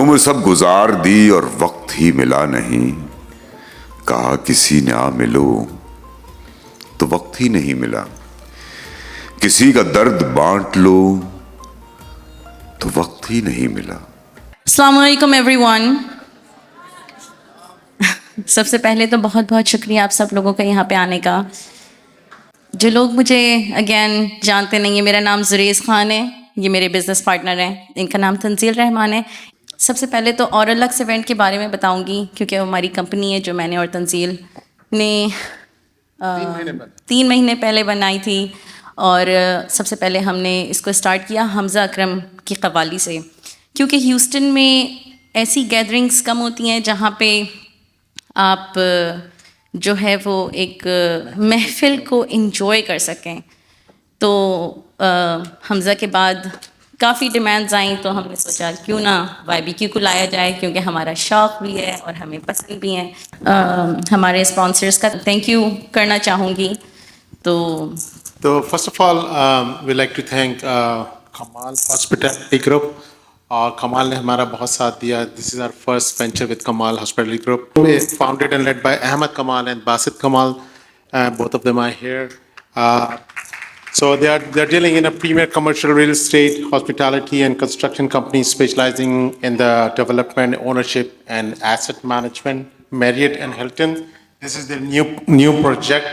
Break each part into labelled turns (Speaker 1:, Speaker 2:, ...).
Speaker 1: عمر سب گزار دی اور وقت ہی ملا نہیں, کہا کسی نے آ ملو تو وقت ہی نہیں ملا, کسی کا درد بانٹ لو تو وقت ہی نہیں ملا.
Speaker 2: السلام علیکم ایوری ون. سب سے پہلے تو بہت بہت شکریہ آپ سب لوگوں کا یہاں پہ آنے کا. جو لوگ مجھے اگین جانتے نہیں ہیں, میرا نام زریز خان ہے, یہ میرے بزنس پارٹنر ہیں, ان کا نام تنزیل رحمان ہے. سب سے پہلے تو اور لکس ایونٹ کے بارے میں بتاؤں گی, کیونکہ وہ ہماری کمپنی ہے جو میں نے اور تنزیل نے 3 مہینے پہلے بنائی تھی. اور سب سے پہلے ہم نے اس کو اسٹارٹ کیا حمزہ اکرم کی قوالی سے, کیونکہ ہیوسٹن میں ایسی گیدرنگس کم ہوتی ہیں جہاں پہ آپ جو ہے وہ ایک محفل کو انجوائے کر سکیں. تو حمزہ کے بعد کافی ڈیمانڈز آئیں, تو ہم نے سوچا کیوں نہ YBQ کو لایا جائے, کیونکہ ہمارا شوق بھی ہے اور ہمیں پسند بھی ہیں. ہمارے اسپانسرس کا تھینک یو کرنا چاہوں گی. تو
Speaker 3: first of all we like to thank Kamal hospitality group. اور کمال نے ہمارا بہت ساتھ دیا. This is our first venture with Kamal hospitality group, founded and led by Ahmed Kamal and Basit Kamal. Both of them are here. So they're dealing in a premier commercial real estate, hospitality and construction company specializing in the development, ownership and asset management. Marriott and Hilton. This is their new project.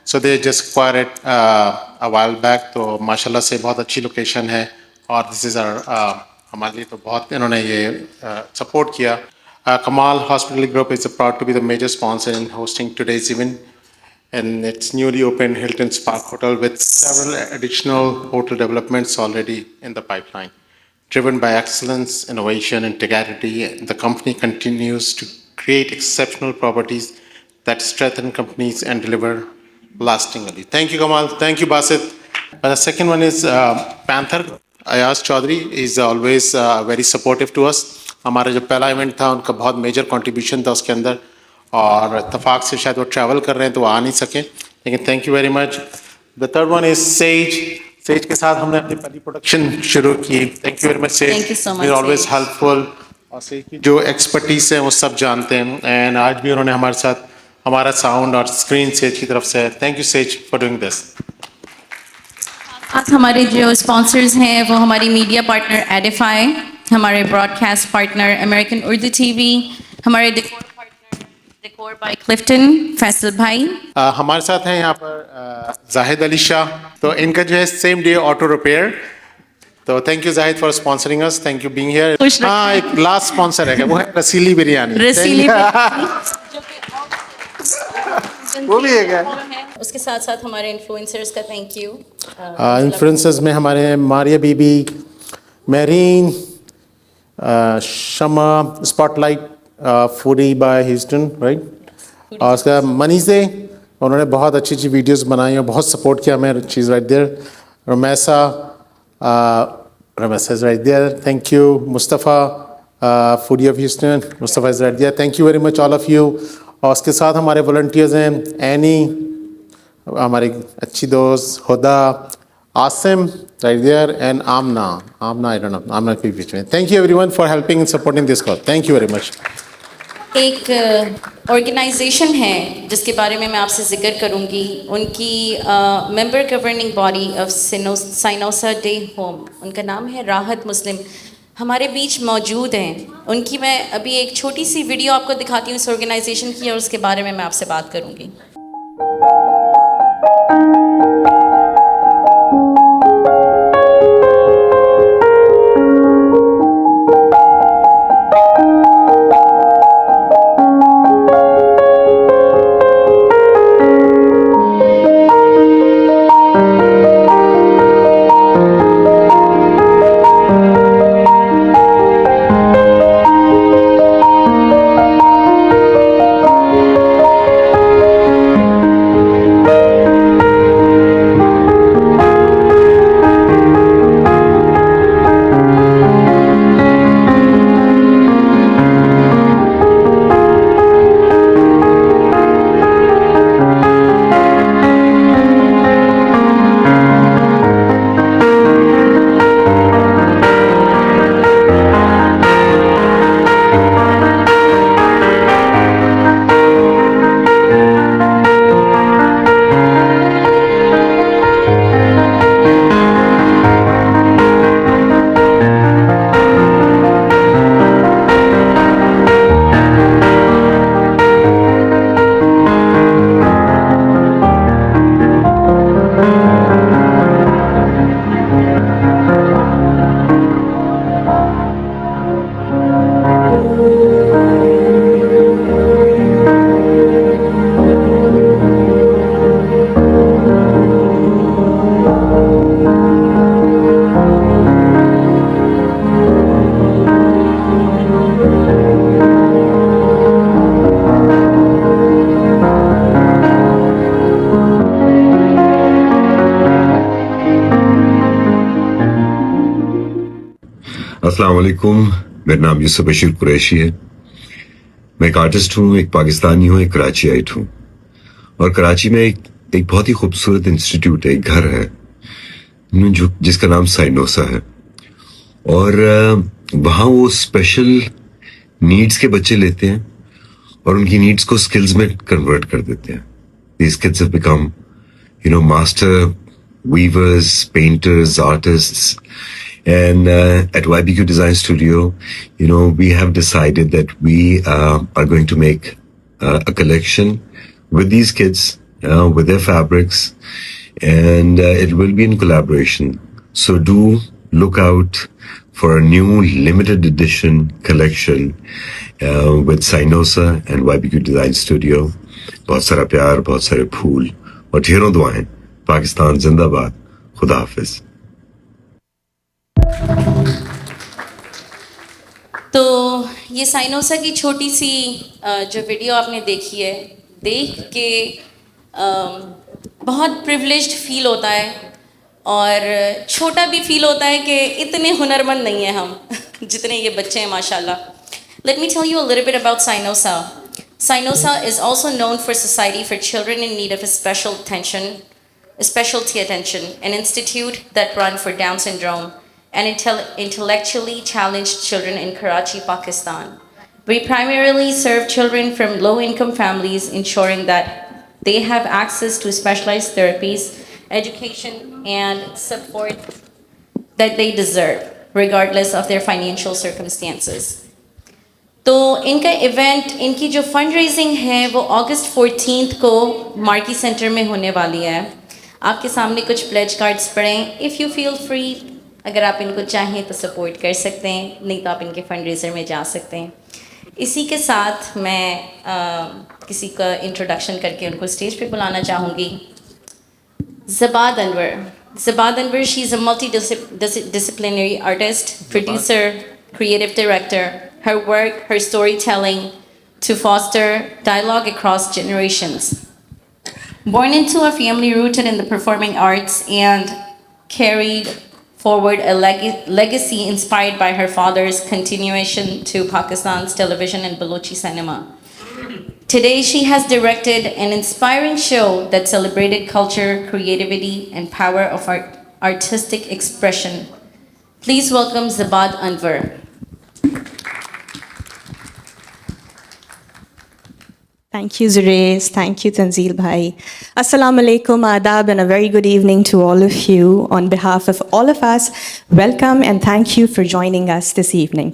Speaker 3: So they just acquired it a while back. تو ماشاءاللہ سے بہت اچھی location ہے, اور دس از ہمارے لیے تو بہت انہوں نے یہ سپورٹ کیا. Kamal Hospitality Group is proud to be the major sponsor in hosting today's event. And its newly opened Hilton Spark Hotel with several additional hotel developments already in the pipeline. Driven by excellence, innovation, and integrity, the company continues to create exceptional properties that strengthen companies and deliver lastingly. Thank you, Kamal. Thank you, Basit. The second one is Panther. Ayaz Chaudhary is always very supportive to us. ہمارا جو پہلا event تھا ان کا بہت major contribution تھا اس کے اندر, اور اتفاق سے شاید وہ ٹریول کر رہے ہیں تو وہ آ نہیں سکیں, لیکن thank you very much. The third one is سیج. سیج کے ساتھ ہم نے اپنی پہلی پروڈکشن شروع کی. تھینک یو ویری مچ سیج.
Speaker 2: Thank you so much,
Speaker 3: you always
Speaker 2: Sej.
Speaker 3: Helpful, اور سیج کی جو ایکسپرٹیز ہیں وہ سب جانتے ہیں, اینڈ آج بھی انہوں نے ہمارے ساتھ ہمارا ساؤنڈ اور اسکرین سیج کی طرف سے ہے. Thank you Sage for doing this.
Speaker 2: ہمارے جو اسپانسرز ہیں وہ ہماری میڈیا پارٹنر ایڈیفائی, ہمارے broadcast partner American Urdu T V, ہمارے decor partner decor by Clifton Faisal بھائی.
Speaker 3: ہمارے ساتھ ہیں یہاں پر زاہد علی شاہ, تو ان کا جو ہے سیم ڈے آٹو ریپیئر. تو thank you Zahid for sponsoring us. Thank you being here. ہاں ایک لاسٹ اسپانسر ہے وہ ہے رسیلی بریانی.
Speaker 2: رسیلی
Speaker 3: وہ بھی ہے.
Speaker 2: اس کے ساتھ ساتھ ہمارے انفلوئنسرز کا تھینک یو.
Speaker 3: انفلوئنسرز میں ہمارے ہیں ماریا بی بی, میرین, شمع, spot light, foodie by Houston right, اور اس کا منی سے انہوں نے بہت اچھی اچھی ویڈیوز بنائی اور بہت سپورٹ کیا ہمیں. چیز right there. Rumaisa is right there. Thank you. Mustafa foodie of Houston, Mustafa is right there. Thank you very much all of you. اور اس کے ساتھ ہمارے والنٹیئرز ہیں اینی, ہماری اچھی دوست Huda, Asim right there, and Amna. I don't know, Amna کے بیچ میں. Thank you everyone for helping and supporting this cause. Thank you very much.
Speaker 2: ایک آرگنائزیشن ہے جس کے بارے میں آپ سے ذکر کروں گی, ان کی ممبر گورننگ باڈی آف سائنوسا ڈے ہوم, ان کا نام ہے راحت مسلم, ہمارے بیچ موجود ہیں. ان کی میں ابھی ایک چھوٹی سی ویڈیو آپ کو دکھاتی ہوں اس آرگنائزیشن کی, اور اس کے بارے میں آپ سے بات کروں گی.
Speaker 4: السلام علیکم. میرا نام یوسف بشیر قریشی ہے. میں ایک آرٹسٹ ہوں, ایک پاکستانی ہوں, ایک کراچی آئٹ ہوں. اور کراچی میں ایک بہت ہی خوبصورت انسٹیٹیوٹ ہے, ایک گھر ہے جس کا نام سائنوسا ہے. اور وہاں وہ اسپیشل نیڈس کے بچے لیتے ہیں اور ان کی نیڈس کو سکلز میں کنورٹ کر دیتے ہیں. These kids have become master weavers, painters, artists. And at YBQ Design Studio, we have decided that we are going to make a collection with these kids, with their fabrics, and it will be in collaboration. So do look out for a new limited edition collection with Sinosa and YBQ Design Studio. بہت سارا پیار, بہت سارے پھول اور ڈھیروں دعائیں. پاکستان زندہ باد. خدا حافظ.
Speaker 2: تو یہ سائنوسا کی چھوٹی سی جو ویڈیو آپ نے دیکھی ہے, دیکھ کے بہت پریولیجڈ فیل ہوتا ہے اور چھوٹا بھی فیل ہوتا ہے کہ اتنے ہنرمند نہیں ہیں ہم جتنے یہ بچے ہیں ماشاء اللہ. Let me tell you a little bit about Sinosa. Sinosa is also known for Society for Children in Need of Specialty Attention, an institute that runs for Down syndrome and intellectually challenged children in Karachi, Pakistan. We primarily serve children from low-income families, ensuring that they have access to specialized therapies, education, and support that they deserve, regardless of their financial circumstances. تو ان کا event, ان کی جو fund raising ہے وہ August 14 کو مارکی centre میں ہونے والی ہے. آپ کے سامنے کچھ پلیج کارڈز پڑیں. اف یو فیل فری, اگر آپ ان کو چاہیں تو سپورٹ کر سکتے ہیں, نہیں تو آپ ان کے فنڈ ریزر میں جا سکتے ہیں. اسی کے ساتھ میں کسی کا انٹروڈکشن کر کے ان کو اسٹیج پہ بلانا چاہوں گی. Zubad Anwar. Zubad Anwar, she is a multidisciplinary artist, producer, creative director. Her work, her storytelling to foster dialogue across generations. Born into a family rooted in the performing arts and carried forward a legacy inspired by her father's continuation to Pakistan's television and Balochi cinema. Today she has directed an inspiring show that celebrated culture, creativity, and power of artistic expression. Please welcome Zabad Anwar.
Speaker 5: Thank you, Zurez. Thank you, Tanzeel Bhai. Assalamu alaikum, adab, and a very good evening to all of you. On behalf of all of us, welcome and thank you for joining us this evening.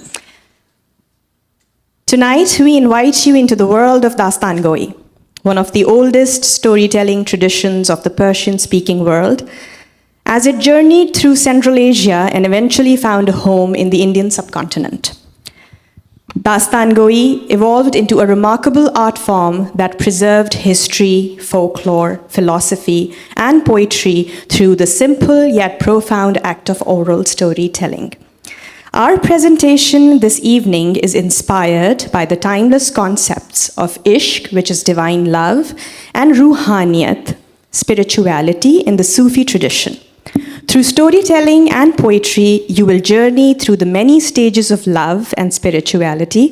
Speaker 5: Tonight, we invite you into the world of Dastan Goi, one of the oldest storytelling traditions of the Persian-speaking world, as it journeyed through Central Asia and eventually found a home in the Indian subcontinent. Dastan Goi evolved into a remarkable art form that preserved history, folklore, philosophy, and poetry through the simple yet profound act of oral storytelling. Our presentation this evening is inspired by the timeless concepts of Ishq, which is divine love, and Ruhaniyat, spirituality in the Sufi tradition. Through storytelling and poetry, you will journey through the many stages of love and spirituality,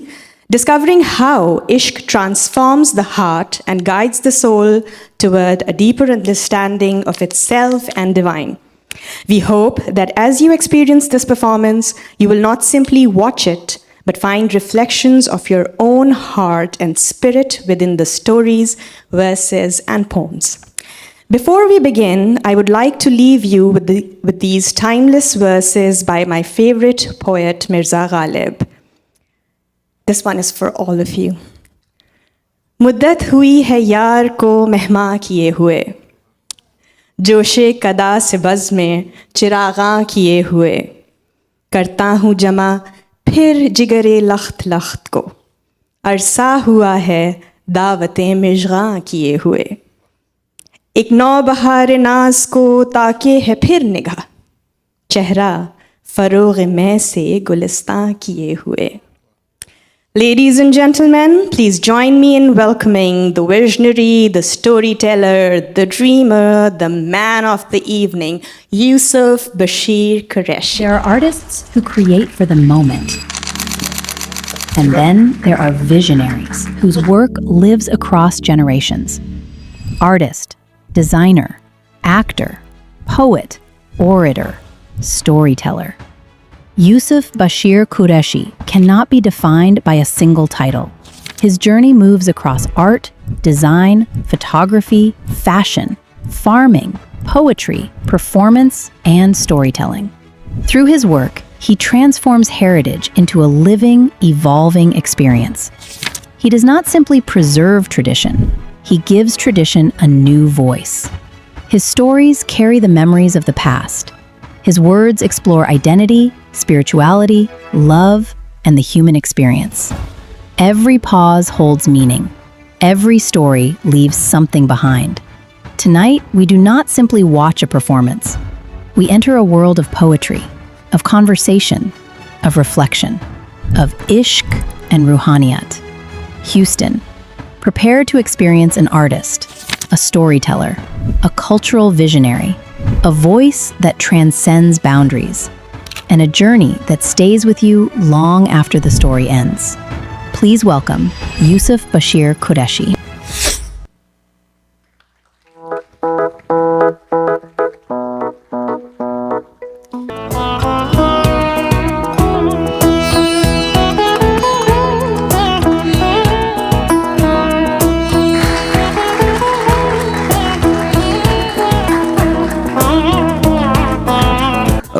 Speaker 5: discovering how Ishq transforms the heart and guides the soul toward a deeper understanding of itself and divine. We hope that as you experience this performance, you will not simply watch it, but find reflections of your own heart and spirit within the stories, verses, and poems. Before we begin, I would like to leave you with these timeless verses by my favorite poet, Mirza Ghalib. This one is for all of you. Muddat hui hai yaar ko mehman kiye hue, joshe kada se baz mein chiraghan kiye hue, karta hu jama phir jigare lakht lakht ko, arsa hua hai daawatein mijghan kiye hue. ایک نو بہار ناز کو تاکے ہے پھر نگاہ, چہرہ فروغ میں سے گلستاں کیے ہوئے. Ladies and gentlemen, please join me in welcoming the visionary, the storyteller, the dreamer, the man of the evening, Yusuf Bashir Qureshi.
Speaker 6: There are artists who create for the moment. And then there are visionaries whose work lives across generations. Artist, designer, actor, poet, orator, storyteller. Yusuf Bashir Qureshi cannot be defined by a single title. His journey moves across art, design, photography, fashion, farming, poetry, performance, and storytelling. Through his work, he transforms heritage into a living, evolving experience. He does not simply preserve tradition, he gives tradition a new voice. His stories carry the memories of the past. His words explore identity, spirituality, love, and the human experience. Every pause holds meaning. Every story leaves something behind. Tonight, we do not simply watch a performance. We enter a world of poetry, of conversation, of reflection, of ishq and ruhaniyat. Houston, prepare to experience an artist, a storyteller, a cultural visionary, a voice that transcends boundaries, and a journey that stays with you long after the story ends. Please welcome Yusuf Bashir Qureshi.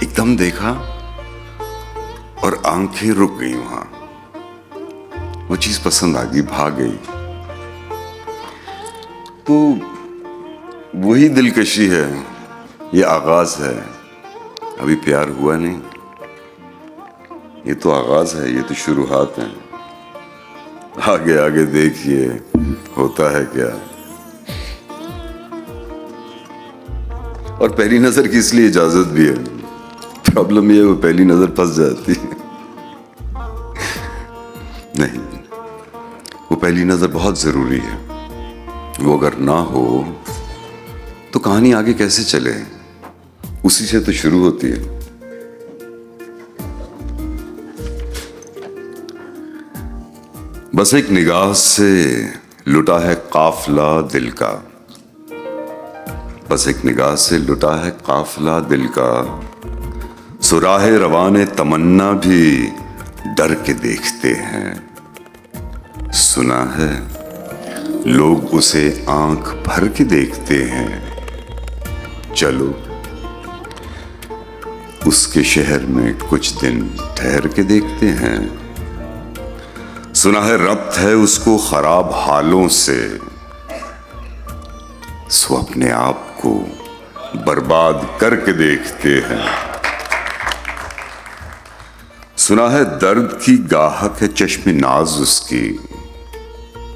Speaker 1: ایک دم دیکھا اور آنکھیں رک گئی وہاں. وہ چیز پسند آ گئی, بھاگ گئی. تو وہی دلکشی ہے, یہ آغاز ہے, ابھی پیار ہوا نہیں. یہ تو آغاز ہے, یہ تو شروعات ہیں. آگے آگے دیکھیے ہوتا ہے کیا. اور پہلی نظر کی اس لیے اجازت بھی ہے. پرابلم یہ ہے وہ پہلی نظر پھنس جاتی ہے. نہیں, وہ پہلی نظر بہت ضروری ہے. وہ اگر نہ ہو تو کہانی آگے کیسے چلے؟ اسی سے تو شروع ہوتی ہے. بس ایک نگاہ سے لٹا ہے قافلہ دل کا. بس ایک نگاہ سے لٹا ہے قافلہ دل کا. سراہ روان تمنا بھی ڈر کے دیکھتے ہیں. سنا ہے لوگ اسے آنکھ بھر کے دیکھتے ہیں. چلو اس کے شہر میں کچھ دن ٹھہر کے دیکھتے ہیں. سنا ہے ربط ہے اس کو خراب حالوں سے, سو اپنے آپ کو برباد کر کے دیکھتے ہیں. سنا ہے درد کی گاہک ہے چشم ناز اس کی,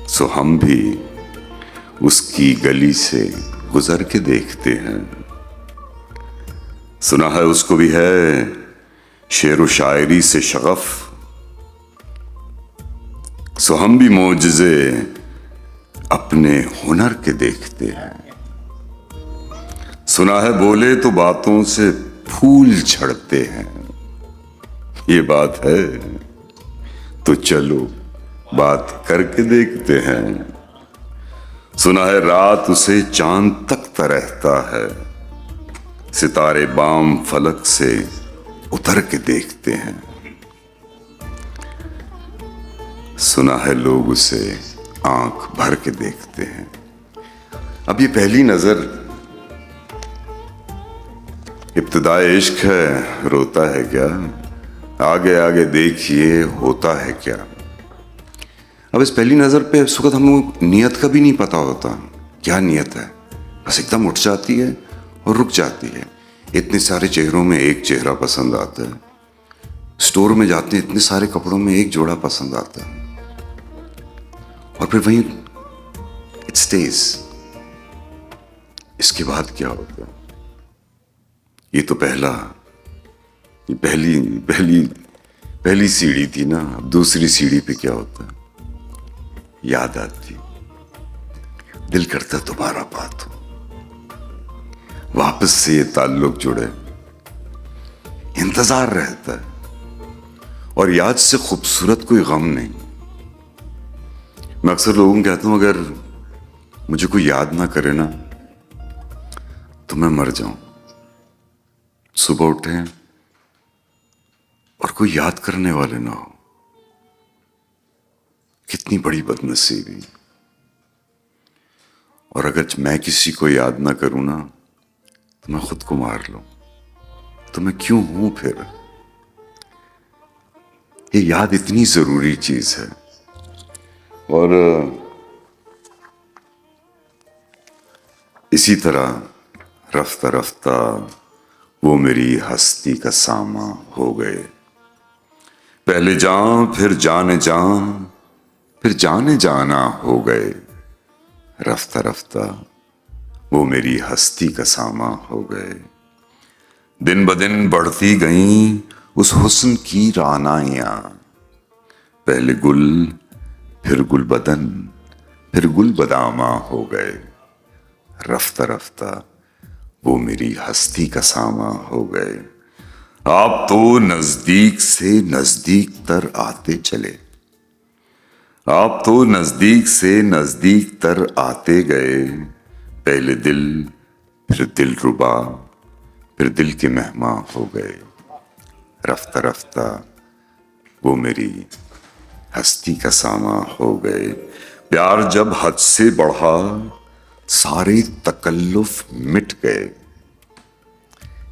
Speaker 1: سو ہم بھی اس کی گلی سے گزر کے دیکھتے ہیں. سنا ہے اس کو بھی ہے شعر و شاعری سے شغف, سو ہم بھی معجزے اپنے ہنر کے دیکھتے ہیں. سنا ہے بولے تو باتوں سے پھول جھڑتے ہیں. یہ بات ہے تو چلو بات کر کے دیکھتے ہیں. سنا ہے رات اسے چاند تکتا رہتا ہے, ستارے بام فلک سے اتر کے دیکھتے ہیں. سنا ہے لوگ اسے آنکھ بھر کے دیکھتے ہیں. اب یہ پہلی نظر ابتدائے عشق ہے, روتا ہے کیا. آگے آگے دیکھیے ہوتا ہے کیا. اب اس پہلی نظر پہ اس وقت ہم لوگ نیت کا بھی نہیں پتا ہوتا کیا نیت ہے. بس ایک دم اٹھ جاتی ہے اور رک جاتی ہے. اتنے سارے چہروں میں ایک چہرہ پسند آتا ہے. اسٹور میں جاتے ہیں اتنے سارے کپڑوں میں ایک جوڑا پسند آتا ہے, اور پھر وہیں اٹ سٹیز. اس کے بعد کیا ہوتا ہے؟ یہ تو پہلی سیڑھی تھی نا. اب دوسری سیڑھی پہ کیا ہوتا ہے؟ یاد آتی, دل کرتا تمہارا بات ہو, واپس سے یہ تعلق جڑے. انتظار رہتا ہے, اور یاد سے خوبصورت کوئی غم نہیں. میں اکثر لوگوں کو کہتا ہوں اگر مجھے کوئی یاد نہ کرے نا تو میں مر جاؤں. صبح اٹھیں اور کوئی یاد کرنے والے نہ ہو, کتنی بڑی بد نصیبی. اور اگر میں کسی کو یاد نہ کروں نا تو میں خود کو مار لوں. تو میں کیوں ہوں پھر؟ یہ یاد اتنی ضروری چیز ہے. اور اسی طرح رفتہ رفتہ وہ میری ہستی کا ساما ہو گئے. پہلے جاں پھر جانے جاں پھر جانے جانا ہو گئے. رفتہ رفتہ وہ میری ہستی کا ساما ہو گئے. دن بدن بڑھتی گئیں اس حسن کی رعنائیاں. پہلے گل پھر گل بدن پھر گل بداماں ہو گئے. رفتہ رفتہ وہ میری ہستی کا ساما ہو گئے. آپ تو نزدیک سے نزدیک تر آتے چلے. آپ تو نزدیک سے نزدیک تر آتے گئے. پہلے دل پھر دل ربا پھر دل کے مہماں ہو گئے. رفتہ رفتہ وہ میری ہستی کا ساما ہو گئے. پیار جب حد سے بڑھا سارے تکلف مٹ گئے.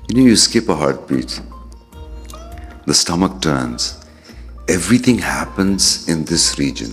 Speaker 1: you skip a heartbeat, the stomach turns, everything happens in this region,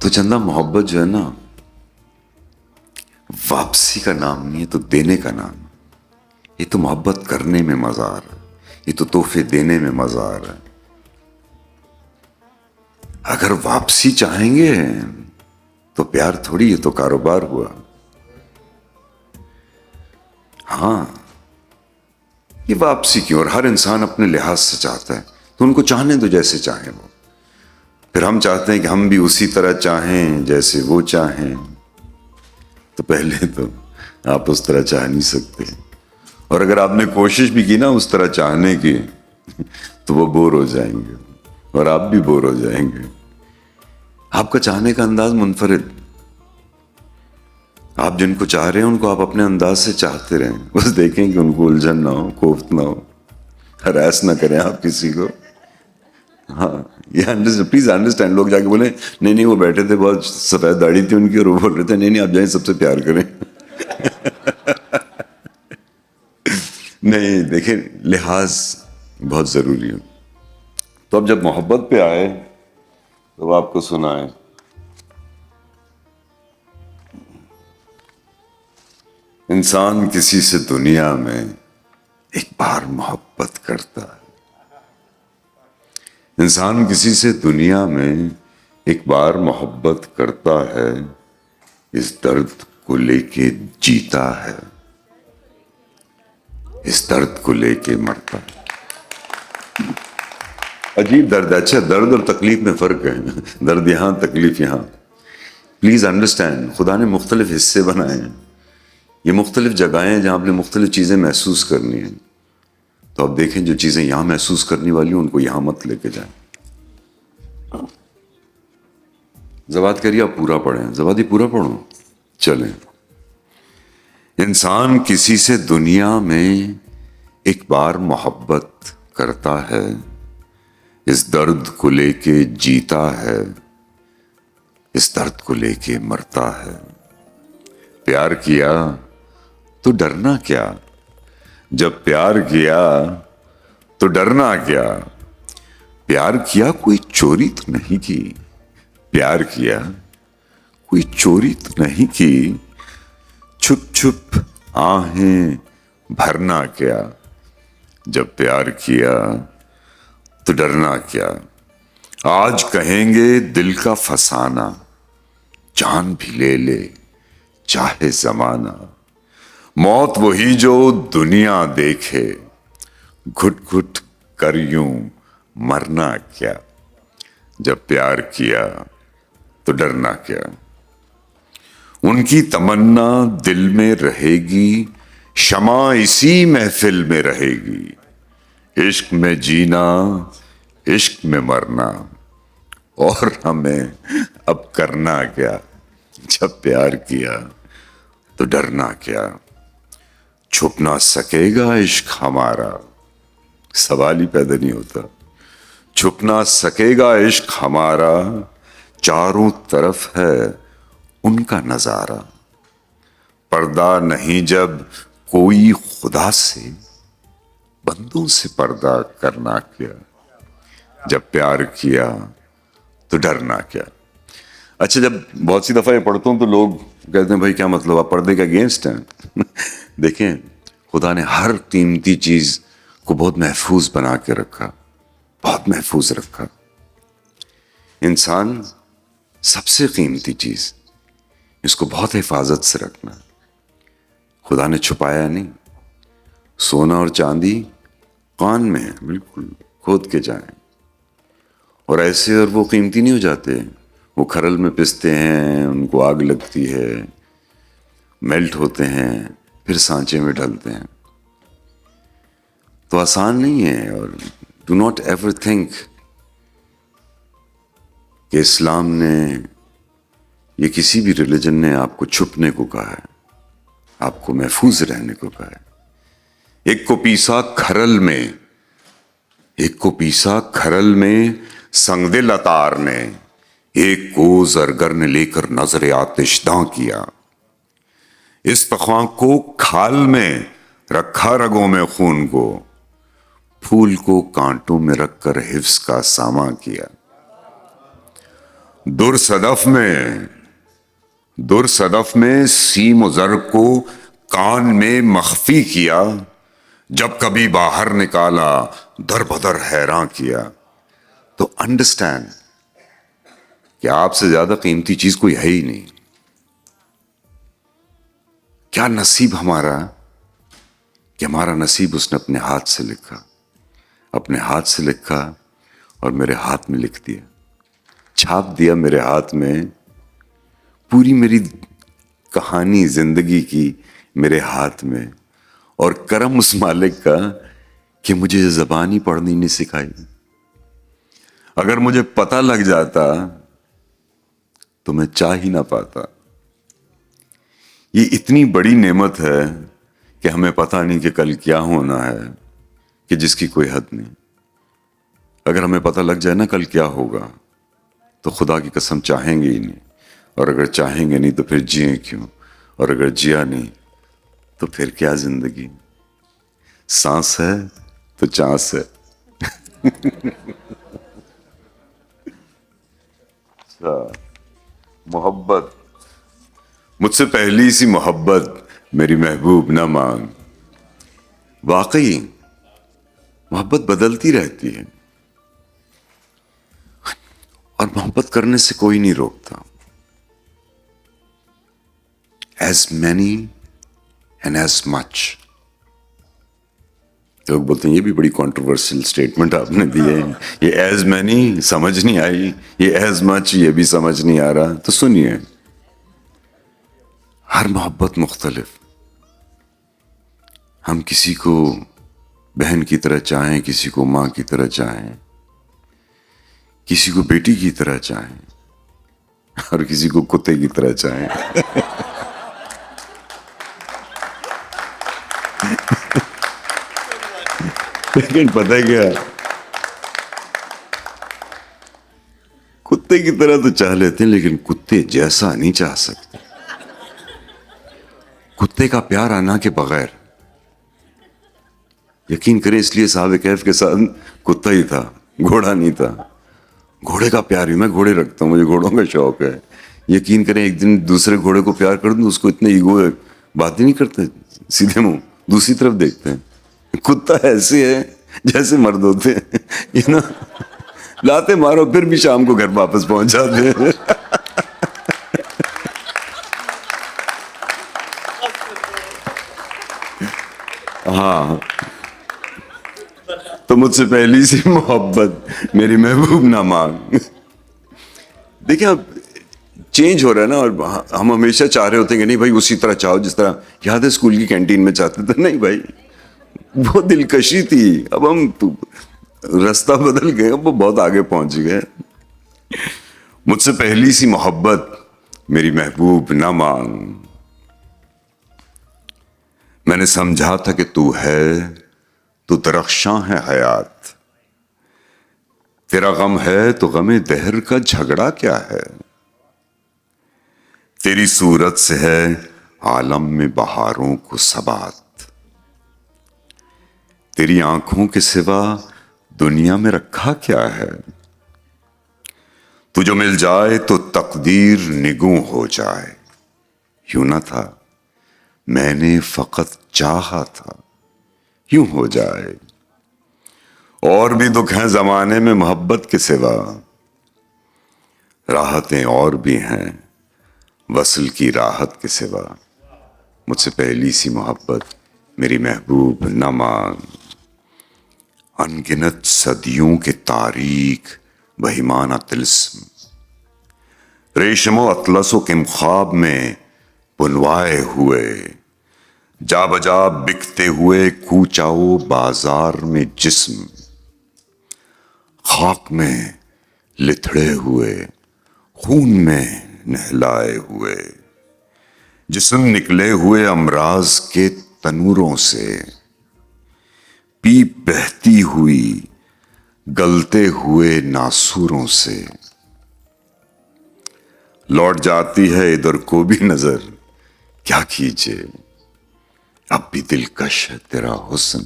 Speaker 1: تو چندہ محبت جو ہے نا واپسی کا نام نہیں ہے، تو دینے کا نام ہے. یہ تو محبت کرنے میں مزہ آ رہا ہے، یہ تو تحفے دینے میں مزہ آ رہا ہے. اگر واپسی چاہیں گے تو پیار تھوڑی، یہ تو کاروبار ہوا. ہاں یہ واپسی کیوں؟ اور ہر انسان اپنے لحاظ سے چاہتا ہے، تو ان کو چاہنے دو جیسے چاہیں وہ. پھر ہم چاہتے ہیں کہ ہم بھی اسی طرح چاہیں جیسے وہ چاہیں. تو پہلے تو آپ اس طرح چاہ نہیں سکتے، اور اگر آپ نے کوشش بھی کی نا اس طرح چاہنے کی تو وہ بور ہو جائیں گے اور آپ بھی بور ہو جائیں گے. آپ کا چاہنے کا انداز منفرد. آپ جن کو چاہ رہے ہیں ان کو آپ اپنے انداز سے چاہتے رہیں، بس دیکھیں کہ ان کو الجھن نہ ہو، کوفت نہ ہو، ہراس نہ کریں آپ کسی کو. ہاں یہ پلیز انڈرسٹینڈ. لوگ جا کے بولیں نہیں وہ بیٹھے تھے، بہت سفید داڑھی تھی ان کی، اور وہ بول رہے تھے نہیں آپ جائیں سب سے پیار کریں. نہیں دیکھیں، لحاظ بہت ضروری ہے. تو اب جب محبت پہ آئے تو آپ کو سنائیں. انسان کسی سے دنیا میں ایک بار محبت کرتا ہے. انسان کسی سے دنیا میں ایک بار محبت کرتا ہے، اس درد کو لے کے جیتا ہے، اس درد کو لے کے مرتا ہے. عجیب درد ہے. اچھا درد اور تکلیف میں فرق ہے، درد یہاں تکلیف یہاں. پلیز انڈرسٹینڈ، خدا نے مختلف حصے بنائے ہیں، یہ مختلف جگہیں ہیں جہاں آپ نے مختلف چیزیں محسوس کرنی ہیں. تو آپ دیکھیں جو چیزیں یہاں محسوس کرنی والی ہیں ان کو یہاں مت لے کے جائیں. زباد کریے آپ پورا پڑھیں. زبادی پورا پڑھو. چلیں. انسان کسی سے دنیا میں ایک بار محبت کرتا ہے، اس درد کو لے کے جیتا ہے، اس درد کو لے کے مرتا ہے. پیار کیا تو ڈرنا کیا؟ جب پیار کیا تو ڈرنا کیا؟ پیار کیا کوئی چوری تو نہیں کی، پیار کیا کوئی چوری تو نہیں کی. چھپ چھپ آہیں بھرنا کیا؟ جب پیار کیا تو ڈرنا کیا؟ آج کہیں گے دل کا فسانہ، جان بھی لے لے چاہے زمانہ. موت وہی جو دنیا دیکھے، گھٹ گھٹ کر یوں مرنا کیا؟ جب پیار کیا تو ڈرنا کیا؟ ان کی تمنا دل میں رہے گی، شمع اسی محفل میں رہے گی. عشق میں جینا عشق میں مرنا، اور ہمیں اب کرنا کیا؟ جب پیار کیا تو ڈرنا کیا؟ چھپ نہ سکے گا عشق ہمارا، سوال ہی پیدا نہیں ہوتا. چھپ نہ سکے گا عشق ہمارا، چاروں طرف ہے ان کا نظارہ. پردہ نہیں جب کوئی خدا سے، بندوں سے پردہ کرنا کیا؟ جب پیار کیا تو ڈرنا کیا؟ اچھا جب بہت سی دفعہ یہ پڑھتا ہوں تو لوگ کہتے ہیں بھائی کیا مطلب آپ پردے کے اگینسٹ ہیں؟ دیکھیں خدا نے ہر قیمتی چیز کو بہت محفوظ بنا کے رکھا، بہت محفوظ رکھا. انسان سب سے قیمتی چیز، اس کو بہت حفاظت سے رکھنا. خدا نے چھپایا نہیں. سونا اور چاندی کان میں ہے، بالکل کھود کے جائیں. اور ایسے اور وہ قیمتی نہیں ہو جاتے، وہ کھرل میں پستے ہیں، ان کو آگ لگتی ہے، میلٹ ہوتے ہیں، پھر سانچے میں ڈلتے ہیں. تو آسان نہیں ہے. اور ڈو ناٹ ایور تھنک کہ اسلام نے یہ کسی بھی ریلیجن نے آپ کو چھپنے کو کہا ہے، آپ کو محفوظ رہنے کو کہا ہے. ایک کو پیسا کھرل میں، ایک کو پیسا کھرل میں سنگ دل اتار نے، ایک کو زرگر نے لے کر نظر آتش داں کیا. اس پخواں کو کھال میں رکھا رگوں میں خون کو، پھول کو کانٹوں میں رکھ کر حفظ کا سامان کیا. در صدف میں سیم و زر کو کان میں مخفی کیا، جب کبھی باہر نکالا در بدر حیراں کیا. تو انڈرسٹینڈ کہ آپ سے زیادہ قیمتی چیز کوئی ہے ہی نہیں. کیا نصیب ہمارا کہ ہمارا نصیب اس نے اپنے ہاتھ سے لکھا اور میرے ہاتھ میں لکھ دیا، چھاپ دیا میرے ہاتھ میں. پوری میری کہانی زندگی کی میرے ہاتھ میں. اور کرم اس مالک کا کہ مجھے زبان ہی پڑھنی نہیں سکھائی. اگر مجھے پتہ لگ جاتا تو میں چاہ ہی نہ پاتا. یہ اتنی بڑی نعمت ہے کہ ہمیں پتہ نہیں کہ کل کیا ہونا ہے، کہ جس کی کوئی حد نہیں. اگر ہمیں پتہ لگ جائے نا کل کیا ہوگا تو خدا کی قسم چاہیں گے ہی نہیں. اور اگر چاہیں گے نہیں تو پھر جئیں کیوں؟ اور اگر جیا نہیں تو پھر کیا زندگی؟ سانس ہے تو چانس ہے. اچھا، محبت، مجھ سے پہلی سی محبت میری محبوب نہ مانگ. واقعی محبت بدلتی رہتی ہے اور محبت کرنے سے کوئی نہیں روکتا. As many and as much. لوگ بولتے ہیں یہ بھی بڑی کنٹروورشل اسٹیٹمنٹ آپ نے دی ہے. یہ ایز مینی سمجھ نہیں آئی، یہ ایز مچ یہ بھی سمجھ نہیں آ رہا. تو سنیے، ہر محبت مختلف. ہم کسی کو بہن کی طرح چاہیں، کسی کو ماں کی طرح چاہیں، کسی کو بیٹی کی طرح چاہیں اور کسی کو کتے کی طرح چاہیں. لیکن پتہ ہے کیا، کتے کی طرح تو چاہ لیتے ہیں لیکن کتے جیسا نہیں چاہ سکتے. کتے کا پیار آنا کے بغیر. یقین کریں، اس لیے صاحب کہف کے ساتھ کتا ہی تھا، گھوڑا نہیں تھا. گھوڑے کا پیار بھی، میں گھوڑے رکھتا ہوں، مجھے گھوڑوں کا شوق ہے. یقین کریں ایک دن دوسرے گھوڑے کو پیار کر دوں، اس کو اتنے ایگو ہے، بات ہی نہیں کرتے، سیدھے منہ دوسری طرف دیکھتے ہیں. کتا ایسے ہے جیسے مرد ہوتے ہیں، لاتے مارو پھر بھی شام کو گھر واپس پہنچ جاتے ہیں. ہاں، تو مجھ سے پہلی سی محبت میری محبوب نہ مانگ. دیکھیں اب چینج ہو رہا ہے نا، اور ہم ہمیشہ چاہ رہے ہوتے ہیں کہ نہیں بھائی اسی طرح چاہو جس طرح یاد ہے اسکول کی کینٹین میں چاہتے تھے. نہیں بھائی، وہ دلکشی تھی، اب ہم راستہ بدل گئے، اب وہ بہت آگے پہنچ گئے. مجھ سے پہلی سی محبت میری محبوب نہ مانگ. میں نے سمجھا تھا کہ تو ہے تو درخشاں ہے حیات، تیرا غم ہے تو غم دہر کا جھگڑا کیا ہے. تیری صورت سے ہے عالم میں بہاروں کو ثبات، تیری آنکھوں کے سوا دنیا میں رکھا کیا ہے. تجھے مل جائے تو تقدیر نگوں ہو جائے. یوں نہ تھا، میں نے فقط چاہا تھا، یوں ہو جائے. اور بھی دکھ ہیں زمانے میں محبت کے سوا، راحتیں اور بھی ہیں وصل کی راحت کے سوا. مجھ سے پہلی سی محبت میری محبوب نہ مانگ. انگنت صدیوں کے تاریک بہیمانہ طلسم، ریشم و اطلس و کمخواب میں بنوائے ہوئے، جا بجا بکتے ہوئے کوچاؤ بازار میں جسم، خاک میں لتھڑے ہوئے خون میں نہلائے ہوئے، جسم نکلے ہوئے امراض کے تنوروں سے، پیپ بہتی ہوئی گلتے ہوئے ناسوروں سے. لوٹ جاتی ہے ادھر کو بھی نظر، کیا کیجئے اب بھی دلکش ہے تیرا حسن،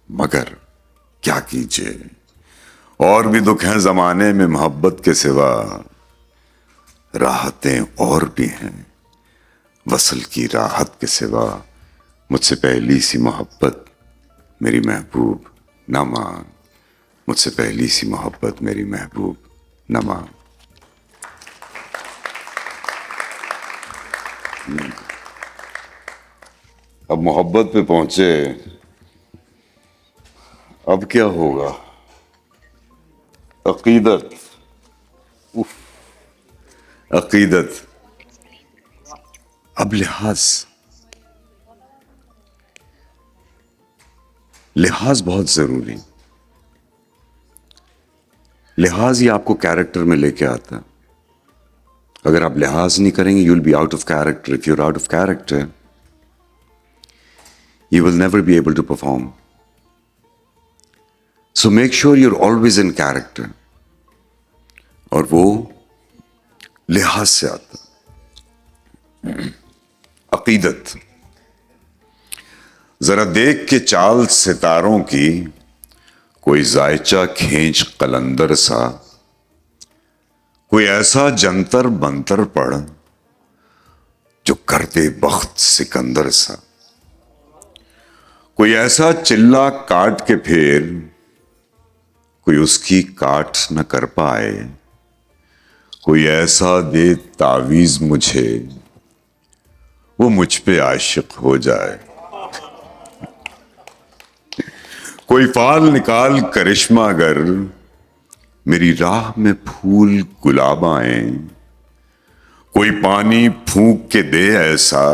Speaker 1: مگر کیا کیجئے. اور بھی دکھ ہیں زمانے میں محبت کے سوا، راحتیں اور بھی ہیں، وصل کی راحت کے سوا مجھ سے پہلی سی محبت میری محبوب نہ مانگ، مجھ سے پہلی سی محبت میری محبوب نہ مانگ۔ اب محبت پہ پہنچے، اب کیا ہوگا؟ عقیدت، عقیدت، اب لحاظ بہت ضروری۔ لحاظ ہی آپ کو کیریکٹر میں لے کے آتا۔ اگر آپ لحاظ نہیں کریں گے you will be out of character. If you are out of character you will never be able to perform. So make sure you're always in character. اور وہ لحاظ سے آتا۔ عقیدت، ذرا دیکھ کے چال ستاروں کی، کوئی زائچہ کھینچ قلندر سا، کوئی ایسا جنتر منتر پڑھ جو کر دے بخت سکندر سا، کوئی ایسا چلا کاٹ کے پھر کوئی اس کی کاٹ نہ کر پائے، کوئی ایسا دے تعویذ مجھے وہ مجھ پہ عاشق ہو جائے، کوئی فال نکال کرشمہ گر میری راہ میں پھول گلاب آئیں، کوئی پانی پھونک کے دے ایسا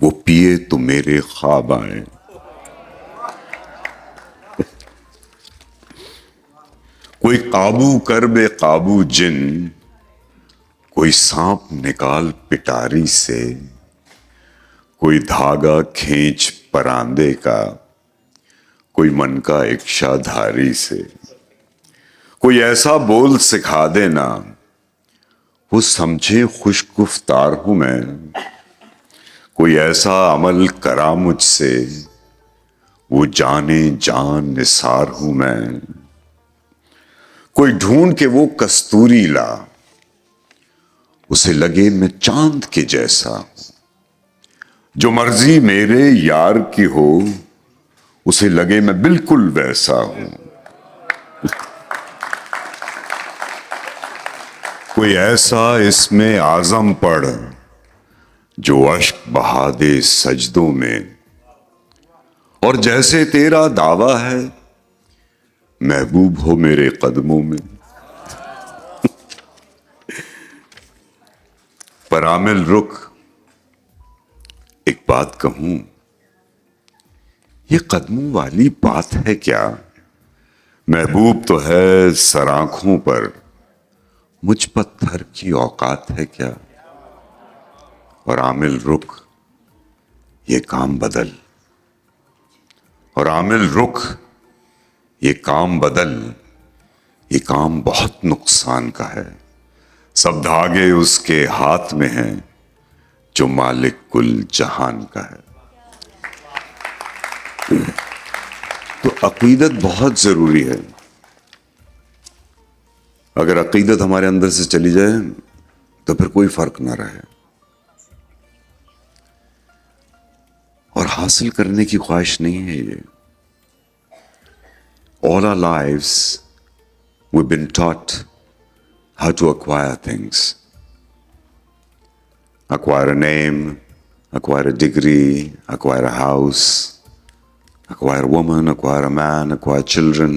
Speaker 1: وہ پیے تو میرے خواب آئیں، کوئی قابو کر بے قابو جن، کوئی سانپ نکال پٹاری سے، کوئی دھاگا کھینچ پراندے کا، کوئی من کا اکشا دھاری سے، کوئی ایسا بول سکھا دینا وہ سمجھے خوش گفتار ہوں میں، کوئی ایسا عمل کرا مجھ سے وہ جانے جان نثار ہوں میں، کوئی ڈھونڈ کے وہ کستوری لا اسے لگے میں چاند کے جیسا، جو مرضی میرے یار کی ہو اسے لگے میں بالکل ویسا ہوں، کوئی ایسا اس میں اعظم پڑھ جو اشک بہا دے سجدوں میں، اور جیسے تیرا دعویٰ ہے محبوب ہو میرے قدموں میں، پر عامل رک ایک بات کہوں، یہ قدموں والی بات ہے کیا؟ محبوب تو ہے سر آنکھوں پر، مجھ پتھر کی اوقات ہے کیا؟ اور عامل رک یہ کام بدل، اور عامل رک یہ کام بدل، یہ کام بہت نقصان کا ہے، سب دھاگے اس کے ہاتھ میں ہیں جو مالک کل جہان کا ہے۔ تو عقیدت بہت ضروری ہے۔ اگر عقیدت ہمارے اندر سے چلی جائے تو پھر کوئی فرق نہ رہے، اور حاصل کرنے کی خواہش نہیں ہے یہ۔ All our lives we've been taught how to acquire things. Acquire a name, acquire a degree, acquire a house, acquire a woman, acquire a man, acquire children.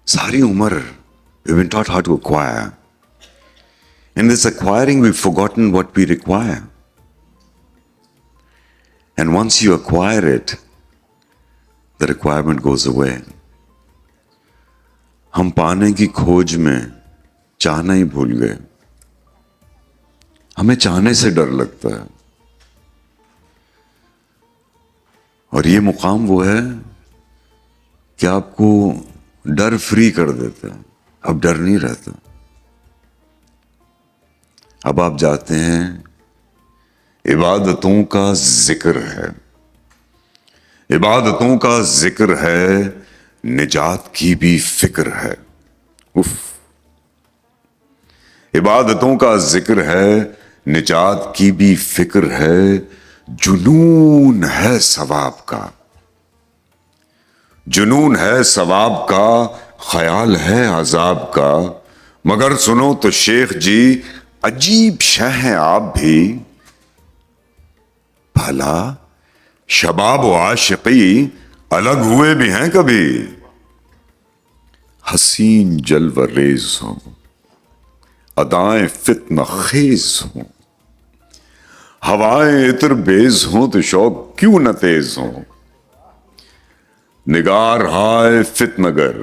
Speaker 1: Sari umar we've been taught how to acquire. In this acquiring we've forgotten what we require. And once you acquire it, the requirement goes away. ہم پانے کی کھوج میں چاہنا ہی بھول گئے، ہمیں چاہنے سے ڈر لگتا ہے، اور یہ مقام وہ ہے کہ آپ کو ڈر فری کر دیتا ہے، اب ڈر نہیں رہتا۔ اب آپ جاتے ہیں، عبادتوں کا ذکر ہے، عبادتوں کا ذکر ہے، نجات کی بھی فکر ہے۔ اف، عبادتوں کا ذکر ہے، نجات کی بھی فکر ہے، جنون ہے ثواب کا، جنون ہے ثواب کا، خیال ہے عذاب کا، مگر سنو تو شیخ جی عجیب شے ہیں آپ بھی، بھلا شباب و عاشقی الگ ہوئے بھی ہیں کبھی؟ حسین جلوہ ریز ہوں، ادائیں فتنہ خیز ہوں، ہوائیں عطر بیز ہوں تو شوق کیوں نہ تیز ہوں، نگار ہائے فتنگر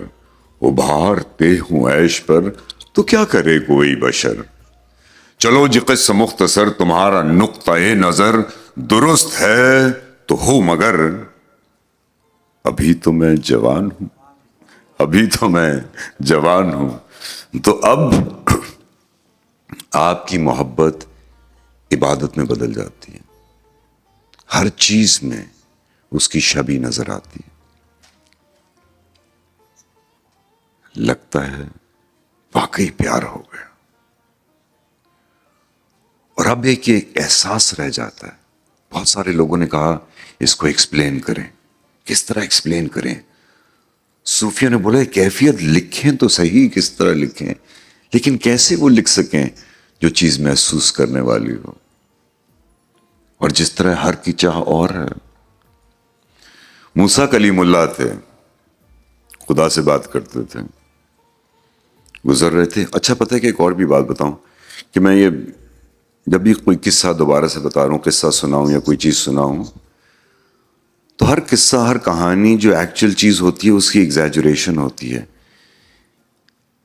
Speaker 1: ابھارتے ہوں عیش پر، تو کیا کرے کوئی بشر؟ چلو جی قصہ مختصر، تمہارا نقطۂ نظر درست ہے تو ہو، مگر ابھی تو میں جوان ہوں، ابھی تو میں جوان ہوں، تو اب آپ کی محبت عبادت میں بدل جاتی ہے، ہر چیز میں اس کی شبیہ نظر آتی ہے، لگتا ہے واقعی پیار ہو گیا، اور اب ایک احساس رہ جاتا ہے۔ بہت سارے لوگوں نے کہا اس کو ایکسپلین کریں، کس طرح ایکسپلین کریں؟ صوفیہ نے بولا کیفیت لکھیں تو صحیح، کس طرح لکھیں، لیکن کیسے وہ لکھ سکیں جو چیز محسوس کرنے والی ہو، اور جس طرح ہر کی چاہ اور ہے۔ موسیٰ کلیم اللہ تھے، خدا سے بات کرتے تھے، گزر رہے تھے۔ اچھا پتہ ہے کہ ایک اور بھی بات بتاؤں کہ میں یہ جب بھی کوئی قصہ دوبارہ سے بتا رہا ہوں، قصہ سناؤں یا کوئی چیز سناؤں، تو ہر قصہ، ہر کہانی جو ایکچوئل چیز ہوتی ہے اس کی ایگزیجریشن ہوتی ہے،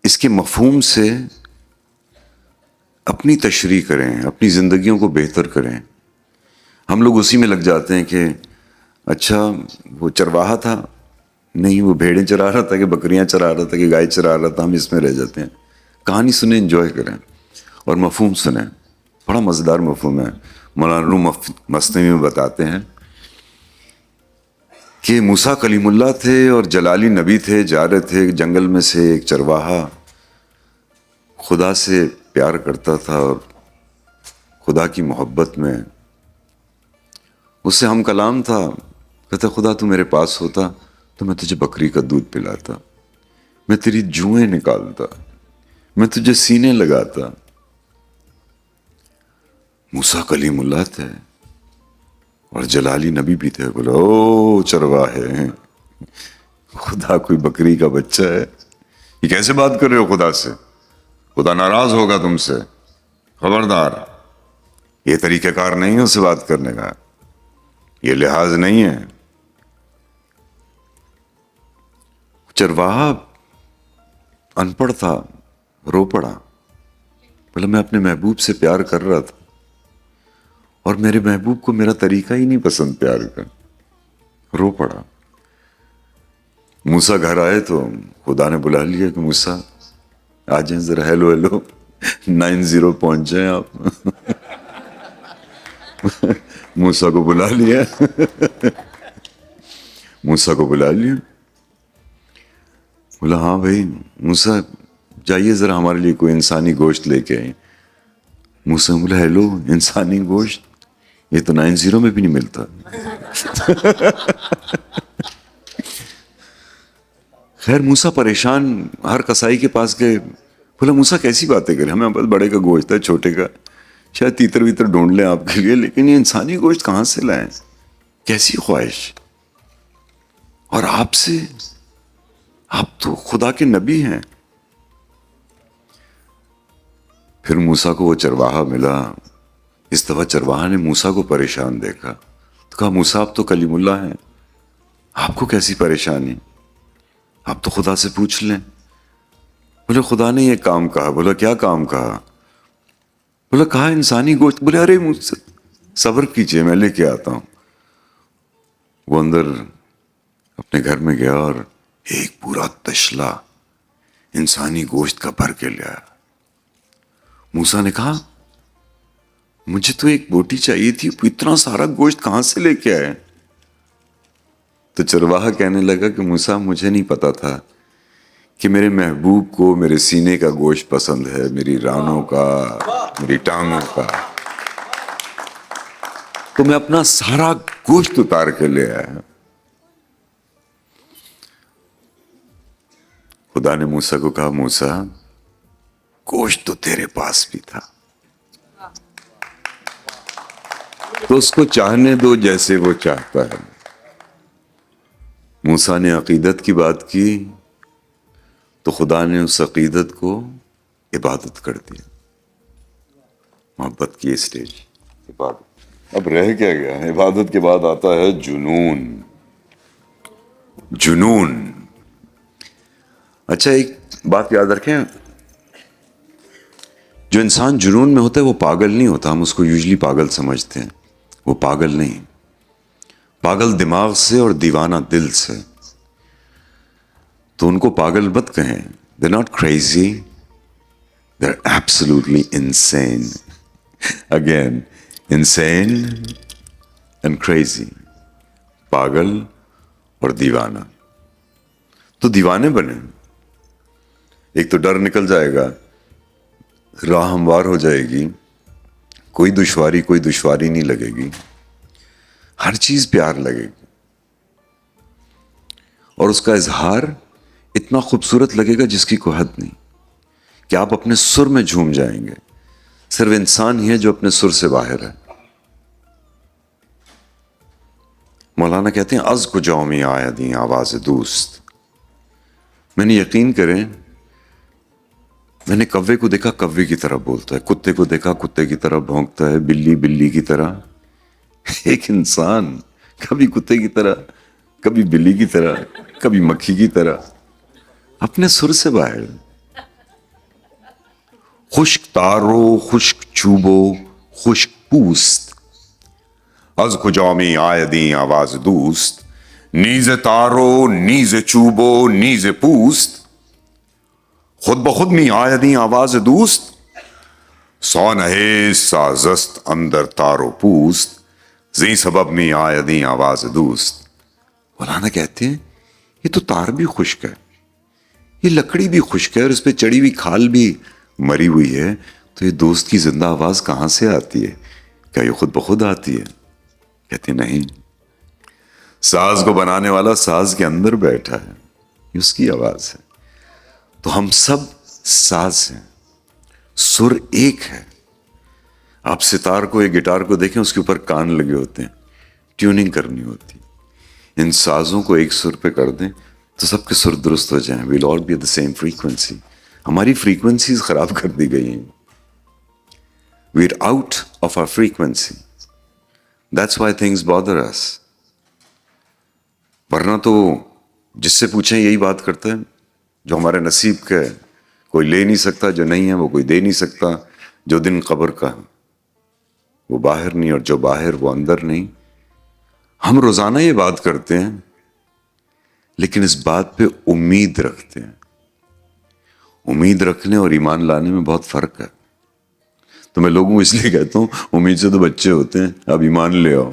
Speaker 1: اس کے مفہوم سے اپنی تشریح کریں، اپنی زندگیوں کو بہتر کریں۔ ہم لوگ اسی میں لگ جاتے ہیں کہ اچھا وہ چرواہا تھا، نہیں وہ بھیڑیں چرا رہا تھا کہ بکریاں چرا رہا تھا کہ گائے چرا رہا تھا، ہم اس میں رہ جاتے ہیں۔ کہانی سنیں، انجوائے کریں، اور مفہوم سنیں، بڑا مزیدار مفہوم ہے۔ مولانا روم مثنوی میں بتاتے ہیں کہ موسیٰ کلیم اللہ تھے اور جلالی نبی تھے، جا رہے تھے جنگل میں سے، ایک چرواہا خدا سے پیار کرتا تھا اور خدا کی محبت میں اس سے ہم کلام تھا، کہتا خدا تو میرے پاس ہوتا تو میں تجھے بکری کا دودھ پلاتا، میں تیری جوئیں نکالتا، میں تجھے سینے لگاتا۔ موسیٰ کلیم اللہ تھے اور جلالی نبی بھی تھے، بولا او چرواہے، خدا کوئی بکری کا بچہ ہے، یہ کیسے بات کر رہے ہو خدا سے؟ خدا ناراض ہوگا تم سے، خبردار، یہ طریقہ کار نہیں ہے اس سے بات کرنے کا، یہ لحاظ نہیں ہے۔ چرواہا ان پڑھ تھا، رو پڑا، بولا میں اپنے محبوب سے پیار کر رہا تھا اور میرے محبوب کو میرا طریقہ ہی نہیں پسند پیار کا، رو پڑا۔ موسیٰ گھر آئے تو خدا نے بلا لیا کہ موسیٰ آ جائیں ذرا، ہیلو ہیلو 90 پہنچ جائیں آپ۔ موسیٰ کو بلا لیا، موسیٰ کو بلا لیا، بولا ہاں بھائی موسیٰ جائیے ذرا ہمارے لیے کوئی انسانی گوشت لے کے آئیں۔ موسیٰ بولا ہیلو انسانی گوشت، یہ تو 90 میں بھی نہیں ملتا۔ خیر موسیٰ پریشان، ہر کسائی کے پاس گئے، بولا موسیٰ کیسی باتیں کریں، ہمیں بس بڑے کا گوشت ہے، چھوٹے کا شاید تیتر ویتر ڈھونڈ لیں آپ کے لیے، لیکن یہ انسانی گوشت کہاں سے لائیں، کیسی خواہش، اور آپ سے، آپ تو خدا کے نبی ہیں۔ پھر موسیٰ کو وہ چرواہا ملا، اس دفعہ چرواہا نے موسیٰ کو پریشان دیکھا تو کہا موسیٰ آپ تو کلیم اللہ ہیں، آپ کو کیسی پریشانی، آپ تو خدا سے پوچھ لیں۔ بولے خدا نے یہ کام کہا۔ بولا کیا کام کہا؟ بولا کہا انسانی گوشت۔ بولے ارے مجھ سے صبر کیجئے میں لے کے آتا ہوں۔ وہ اندر اپنے گھر میں گیا اور ایک پورا تشلا انسانی گوشت کا بھر کے لے آیا۔ موسیٰ نے کہا مجھے تو ایک بوٹی چاہیے تھی، اتنا سارا گوشت کہاں سے لے کے آئے؟ تو چرواہا کہنے لگا کہ موسیٰ مجھے نہیں پتا تھا کہ میرے محبوب کو میرے سینے کا گوشت پسند ہے, میری رانوں کا, میری ٹانگوں کا, تو میں اپنا سارا گوشت اتار کے لے آیا. خدا نے موسیٰ کو کہا, موسیٰ گوشت تو تیرے پاس بھی تھا, تو اس کو چاہنے دو جیسے وہ چاہتا ہے. موسیٰ نے عقیدت کی بات کی تو خدا نے اس عقیدت کو عبادت کر دیا. محبت کی اسٹیج عبادت. اب رہ کیا گیا؟ عبادت کے بعد آتا ہے جنون. جنون. اچھا ایک بات یاد رکھیں, جو انسان جنون میں ہوتا ہے وہ پاگل نہیں ہوتا. ہم اس کو یوزلی پاگل سمجھتے ہیں, وہ پاگل نہیں. پاگل دماغ سے اور دیوانہ دل سے. تو ان کو پاگل مت کہیں. They're not crazy, they're absolutely insane. Again, insane and crazy. پاگل اور دیوانہ. تو دیوانے بنے. ایک تو ڈر نکل جائے گا, راہ ہموار ہو جائے گی, کوئی دشواری نہیں لگے گی, ہر چیز پیار لگے گی, اور اس کا اظہار اتنا خوبصورت لگے گا جس کی کوئی حد نہیں, کہ آپ اپنے سر میں جھوم جائیں گے. صرف انسان ہی ہے جو اپنے سر سے باہر ہے. مولانا کہتے ہیں از کو جاؤ میں آیا دیں آواز دوست. میں نے یقین کریں, میں نے کوے کو دیکھا کوے کی طرح بولتا ہے, کتے کو دیکھا کتے کی طرح بھونکتا ہے, بلی بلی کی طرح. ایک انسان کبھی کتے کی طرح, کبھی بلی کی طرح, کبھی مکھی کی طرح, اپنے سر سے باہر. خشک تارو خشک چوبو خشک پوست, از کجا میں آئے دیں آواز دوست. نیز تارو نیز چوبو نیز پوست, خود بخود میں آئے دیں آواز دوست. سون ہے سازست اندر تارو پوست, زی سبب میں آئے دیں آواز دوست. مولانا کہتے ہیں یہ تو تار بھی خشک ہے, یہ لکڑی بھی خشک ہے, اور اس پہ چڑی ہوئی کھال بھی مری ہوئی ہے, تو یہ دوست کی زندہ آواز کہاں سے آتی ہے؟ کیا یہ خود بخود آتی ہے؟ کہتے نہیں, ساز کو بنانے والا ساز کے اندر بیٹھا ہے, یہ اس کی آواز ہے. تو ہم سب ساز ہیں, سر ایک ہے. آپ ستار کو یا گٹار کو دیکھیں, اس کے اوپر کان لگے ہوتے ہیں, ٹیوننگ کرنی ہوتی. ان سازوں کو ایک سر پہ کر دیں تو سب کے سر درست ہو جائیں. we'll all be at the same frequency. ہماری فریکوینسیز خراب کر دی گئی ہیں. we're out of our frequency. that's why things bother us. ورنہ تو جس سے پوچھیں یہی بات کرتے ہیں, جو ہمارے نصیب کا ہے کوئی لے نہیں سکتا, جو نہیں ہے وہ کوئی دے نہیں سکتا, جو دن قبر کا وہ باہر نہیں, اور جو باہر وہ اندر نہیں. ہم روزانہ یہ بات کرتے ہیں, لیکن اس بات پہ امید رکھتے ہیں. امید رکھنے اور ایمان لانے میں بہت فرق ہے. تو میں لوگوں کو اس لیے کہتا ہوں امید سے تو بچے ہوتے ہیں, اب ایمان لے آؤ.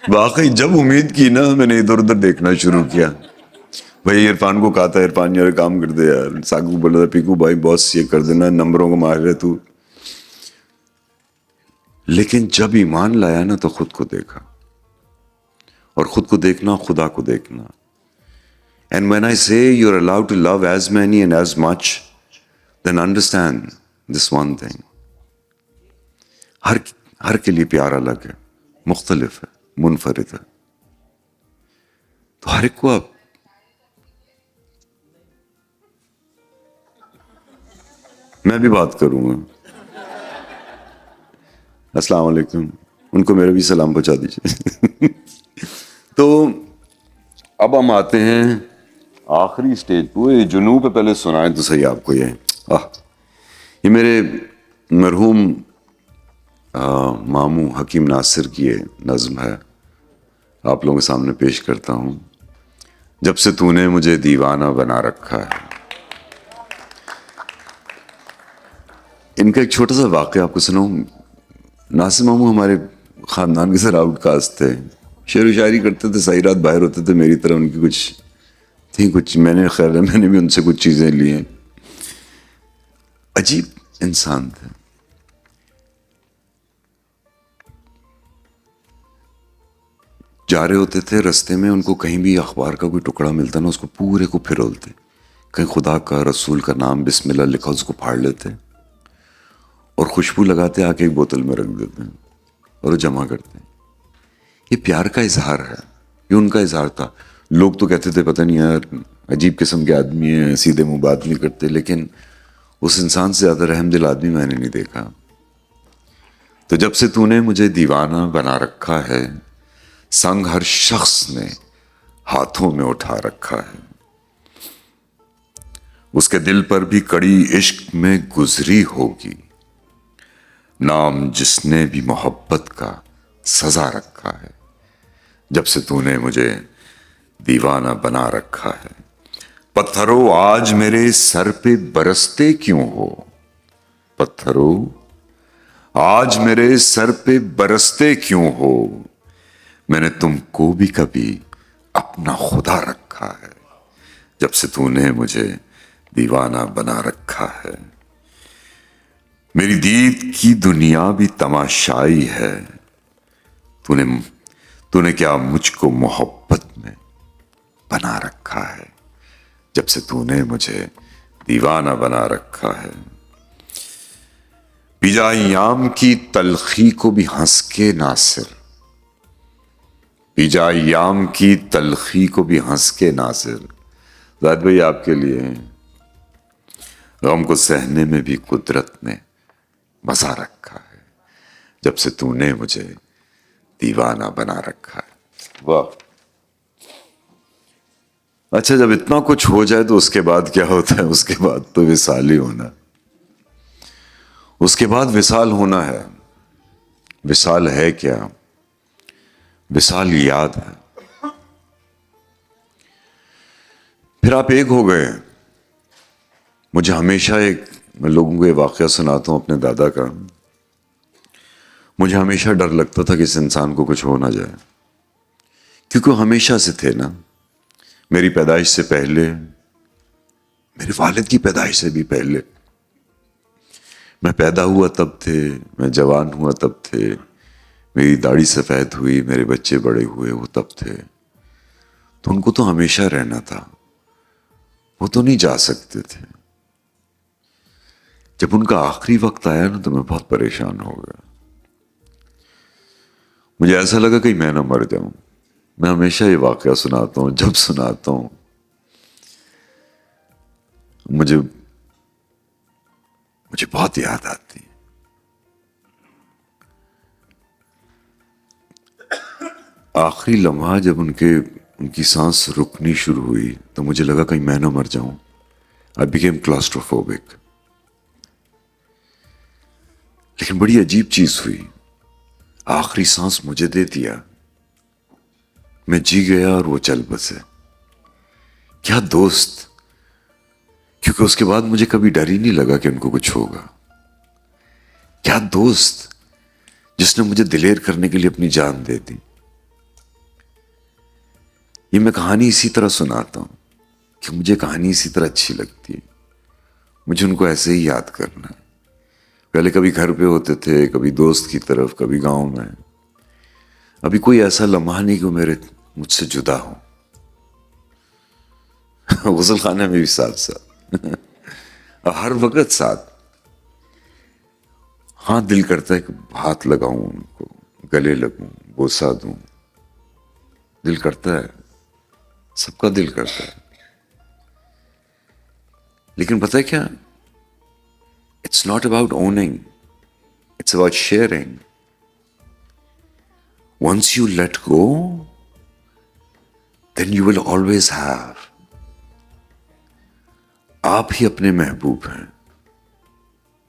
Speaker 1: واقعی جب امید کی نا, میں نے ادھر ادھر دیکھنا شروع کیا. بھائی عرفان کو کہا تھا, عرفان یار کام کر دے یار. ساکو کو بولا تھا پیکو بھائی باس یہ کر دینا, نمبروں کو مار رہے تو. لیکن جب ایمان لایا نا تو خود کو دیکھا, اور خود کو دیکھنا خدا کو دیکھنا. And when I say you're allowed to love as many and as much, then understand this one thing. ہر کے لیے پیار الگ ہے, مختلف ہے, منفرد ہے. تو ہر ایک کو آپ میں بھی بات کروں گا. السلام علیکم, ان کو میرا بھی سلام پہنچا دیجیے. تو اب ہم آتے ہیں آخری سٹیج پہ. یہ جنوب پہ پہلے سنائیں تو صحیح آپ کو. یہ میرے مرحوم ماموں حکیم ناصر کی یہ نظم ہے, آپ لوگوں کے سامنے پیش کرتا ہوں. جب سے تو نے مجھے دیوانہ بنا رکھا ہے. ان کا ایک چھوٹا سا واقعہ آپ کو سناؤں. ناصر ماموں ہمارے خاندان کے سر آؤٹ کاسٹ تھے, شعر و شاعری کرتے تھے, ساری رات باہر ہوتے تھے. میری طرح ان کی کچھ میں نے خیال ہے میں نے بھی ان سے کچھ چیزیں لی ہیں. عجیب انسان تھے. جا رہے ہوتے تھے رستے میں, ان کو کہیں بھی اخبار کا کوئی ٹکڑا ملتا نا, اس کو پورے کو پھرولتے, کہیں خدا کا رسول کا نام بسم اللہ لکھا اس کو پھاڑ لیتے اور خوشبو لگاتے, آ کے ایک بوتل میں رکھ دیتے ہیں اور وہ جمع کرتے ہیں. یہ پیار کا اظہار ہے, یہ ان کا اظہار تھا. لوگ تو کہتے تھے پتہ نہیں یار عجیب قسم کے آدمی ہیں, سیدھے منہ بات نہیں کرتے, لیکن اس انسان سے زیادہ رحم دل آدمی میں نے نہیں دیکھا. تو جب سے تو نے مجھے دیوانہ بنا رکھا ہے, سنگ ہر شخص نے ہاتھوں میں اٹھا رکھا ہے. اس کے دل پر بھی کڑی عشق میں گزری ہوگی, نام جس نے بھی محبت کا سزا رکھا ہے. جب سے تو نے مجھے دیوانہ بنا رکھا ہے. پتھروں آج میرے سر پہ برستے کیوں ہو, پتھروں آج میرے سر پہ برستے کیوں ہو, میں نے تم کو بھی کبھی اپنا خدا رکھا ہے. جب سے تو نے مجھے دیوانہ بنا رکھا ہے. میری دید کی دنیا بھی تماشائی ہے, تو نے کیا مجھ کو محبت میں بنا رکھا ہے. جب سے تو نے مجھے دیوانہ بنا رکھا ہے. پی جا ایام کی تلخی کو بھی ہنس کے ناصر, پی جا ایام کی تلخی کو بھی ہنس کے ناصر. زاہد بھائی آپ کے لیے غم کو سہنے میں بھی قدرت نے مزہ رکھا ہے. جب سے تو نے مجھے دیوانہ بنا رکھا ہے. واہ. اچھا جب اتنا کچھ ہو جائے تو اس کے بعد کیا ہوتا ہے؟ اس کے بعد تو وصال ہی ہونا. اس کے بعد وصال ہونا ہے. وصال ہے کیا؟ وصال یاد ہے. پھر آپ ایک ہو گئے. مجھے ہمیشہ میں لوگوں کو یہ واقعہ سناتا ہوں اپنے دادا کا. مجھے ہمیشہ ڈر لگتا تھا کہ اس انسان کو کچھ ہو نہ جائے, کیونکہ وہ ہمیشہ سے تھے نا. میری پیدائش سے پہلے, میرے والد کی پیدائش سے بھی پہلے, میں پیدا ہوا تب تھے, میں جوان ہوا تب تھے, میری داڑھی سفید ہوئی, میرے بچے بڑے ہوئے, وہ تب تھے. تو ان کو تو ہمیشہ رہنا تھا, وہ تو نہیں جا سکتے تھے. جب ان کا آخری وقت آیا نا تو میں بہت پریشان ہو گیا. مجھے ایسا لگا کہ میں نہ مر جاؤں. میں ہمیشہ یہ واقعہ سناتا ہوں, جب سناتا ہوں مجھے بہت یاد آتی. آخری لمحہ جب ان کی سانس رکنی شروع ہوئی تو مجھے لگا کہیں میں نہ مر جاؤں. I became claustrophobic. لیکن بڑی عجیب چیز ہوئی, آخری سانس مجھے دے دیا, میں جی گیا اور وہ چل بسے. کیا دوست, کیونکہ اس کے بعد مجھے کبھی ڈر ہی نہیں لگا کہ ان کو کچھ ہوگا. کیا دوست جس نے مجھے دلیر کرنے کے لیے اپنی جان دے دی. یہ میں کہانی اسی طرح سناتا ہوں کہ مجھے کہانی اسی طرح اچھی لگتی ہے. مجھے ان کو ایسے ہی یاد کرنا ہے. پہلے کبھی گھر پہ ہوتے تھے, کبھی دوست کی طرف, کبھی گاؤں میں. ابھی کوئی ایسا لمحہ نہیں کہ مجھ سے جدا ہو. غسل خانے میں بھی ساتھ ہر وقت ساتھ. ہاں دل کرتا ہے کہ ہاتھ لگاؤں ان کو, گلے لگوں, بوسہ دوں. دل کرتا ہے, سب کا دل کرتا ہے. لیکن پتہ ہے کیا, it's not about owning, it's about sharing. Once you let go, then you will always have. آپ ہی اپنے محبوب ہیں.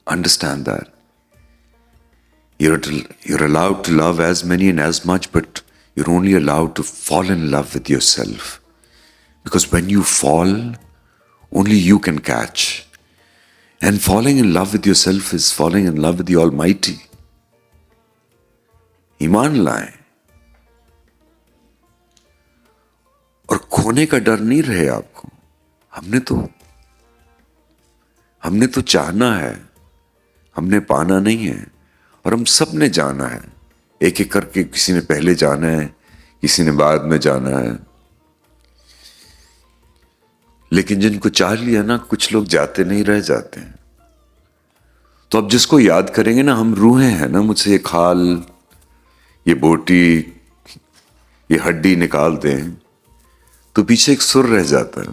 Speaker 1: Understand that. You're allowed to love as many and as much, but you're only allowed to fall in love with yourself. Because when you fall, only you can catch. And falling in love with yourself is falling in love with the Almighty. ایمان لائیں. کھونے کا ڈر نہیں رہے آپ کو. ہم نے تو چاہنا ہے, ہم نے پانا نہیں ہے. اور ہم سب نے جانا ہے, ایک ایک کر کے. کسی نے پہلے جانا ہے, کسی نے بعد میں جانا ہے. لیکن جن کو چاہ لیا نا, کچھ لوگ جاتے نہیں, رہ جاتے ہیں. تو اب جس کو یاد کریں گے نا, ہم روحیں ہیں نا, مجھ سے یہ کھال, یہ بوٹی, یہ ہڈی نکال دیں تو پیچھے ایک سر رہ جاتا ہے.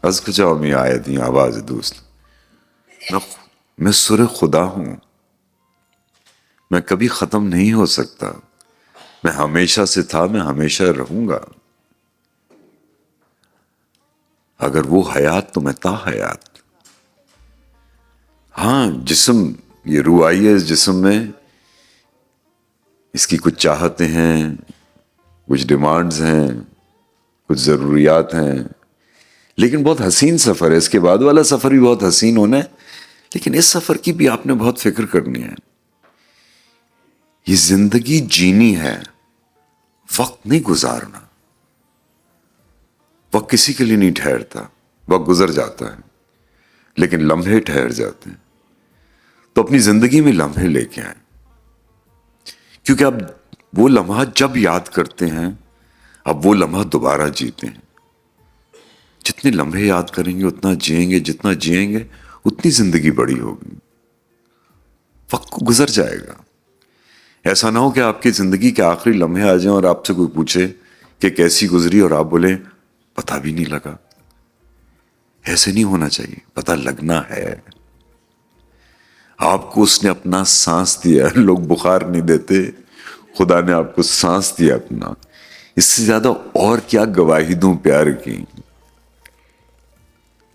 Speaker 1: از کجا میں آئے دی آواز دوست, میں سر خدا ہوں, میں کبھی ختم نہیں ہو سکتا. میں ہمیشہ سے تھا, میں ہمیشہ رہوں گا. اگر وہ حیات تو میں تا حیات. ہاں جسم, یہ روح آئی ہے اس جسم میں, اس کی کچھ چاہتے ہیں, کچھ ڈیمانڈز ہیں, کچھ ضروریات ہیں. لیکن بہت حسین سفر ہے. اس کے بعد والا سفر بھی بہت حسین ہونا ہے, لیکن اس سفر کی بھی آپ نے بہت فکر کرنی ہے. یہ زندگی جینی ہے, وقت نہیں گزارنا. وقت کسی کے لیے نہیں ٹھہرتا, وقت گزر جاتا ہے, لیکن لمحے ٹھہر جاتے ہیں. تو اپنی زندگی میں لمحے لے کے آئیں, کیونکہ اب وہ لمحہ جب یاد کرتے ہیں, اب وہ لمحہ دوبارہ جیتے ہیں. جتنے لمحے یاد کریں گے اتنا جئیں گے, جتنا جئیں گے اتنی زندگی بڑی ہوگی. وقت کو گزر جائے گا. ایسا نہ ہو کہ آپ کی زندگی کے آخری لمحے آ جائیں اور آپ سے کوئی پوچھے کہ کیسی گزری, اور آپ بولیں پتہ بھی نہیں لگا. ایسے نہیں ہونا چاہیے, پتہ لگنا ہے. آپ کو اس نے اپنا سانس دیا. لوگ بخار نہیں دیتے, خدا نے آپ کو سانس دیا اپنا. اس سے زیادہ اور کیا گواہی دوں پیار کی.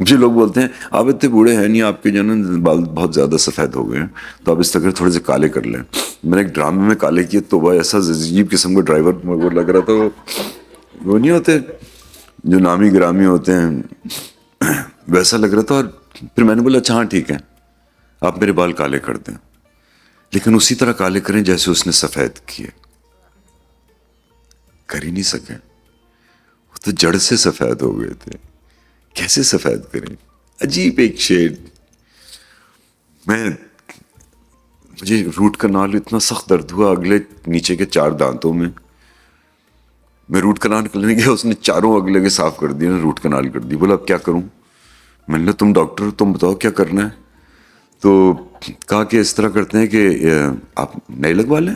Speaker 1: مجھے لوگ بولتے ہیں آپ اتنے بوڑھے ہیں نہیں, آپ کے جو ہے بال بہت زیادہ سفید ہو گئے ہیں, تو آپ اس طرح تھوڑے سے کالے کر لیں. میں نے ایک ڈرامے میں کالے کیے تو وہ ایسا عجیب قسم کا ڈرائیور وہ لگ رہا تھا. وہ نہیں ہوتے جو نامی گرامی ہوتے ہیں, ویسا لگ رہا تھا. اور پھر میں نے بولا اچھا ہاں ٹھیک ہے, آپ میرے بال کالے کر دیں, لیکن اسی طرح کالے کریں جیسے اس نے سفید کیے. کر ہی نہیں سکے, وہ تو جڑ سے سفید ہو گئے تھے. کیسے سفید کریں؟ عجیب ایک شیڈ. مجھے روٹ کنال اتنا سخت درد ہوا اگلے نیچے کے 4 دانتوں میں. میں روٹ کنال کرنے گیا, اس نے چاروں اگلے کے صاف کر دیے, روٹ کنال کر دی. بولا اب کیا کروں؟ میں نے تم ڈاکٹر ہو, تم بتاؤ کیا کرنا ہے. تو کہا کہ اس طرح کرتے ہیں کہ آپ نئے لگوا لیں.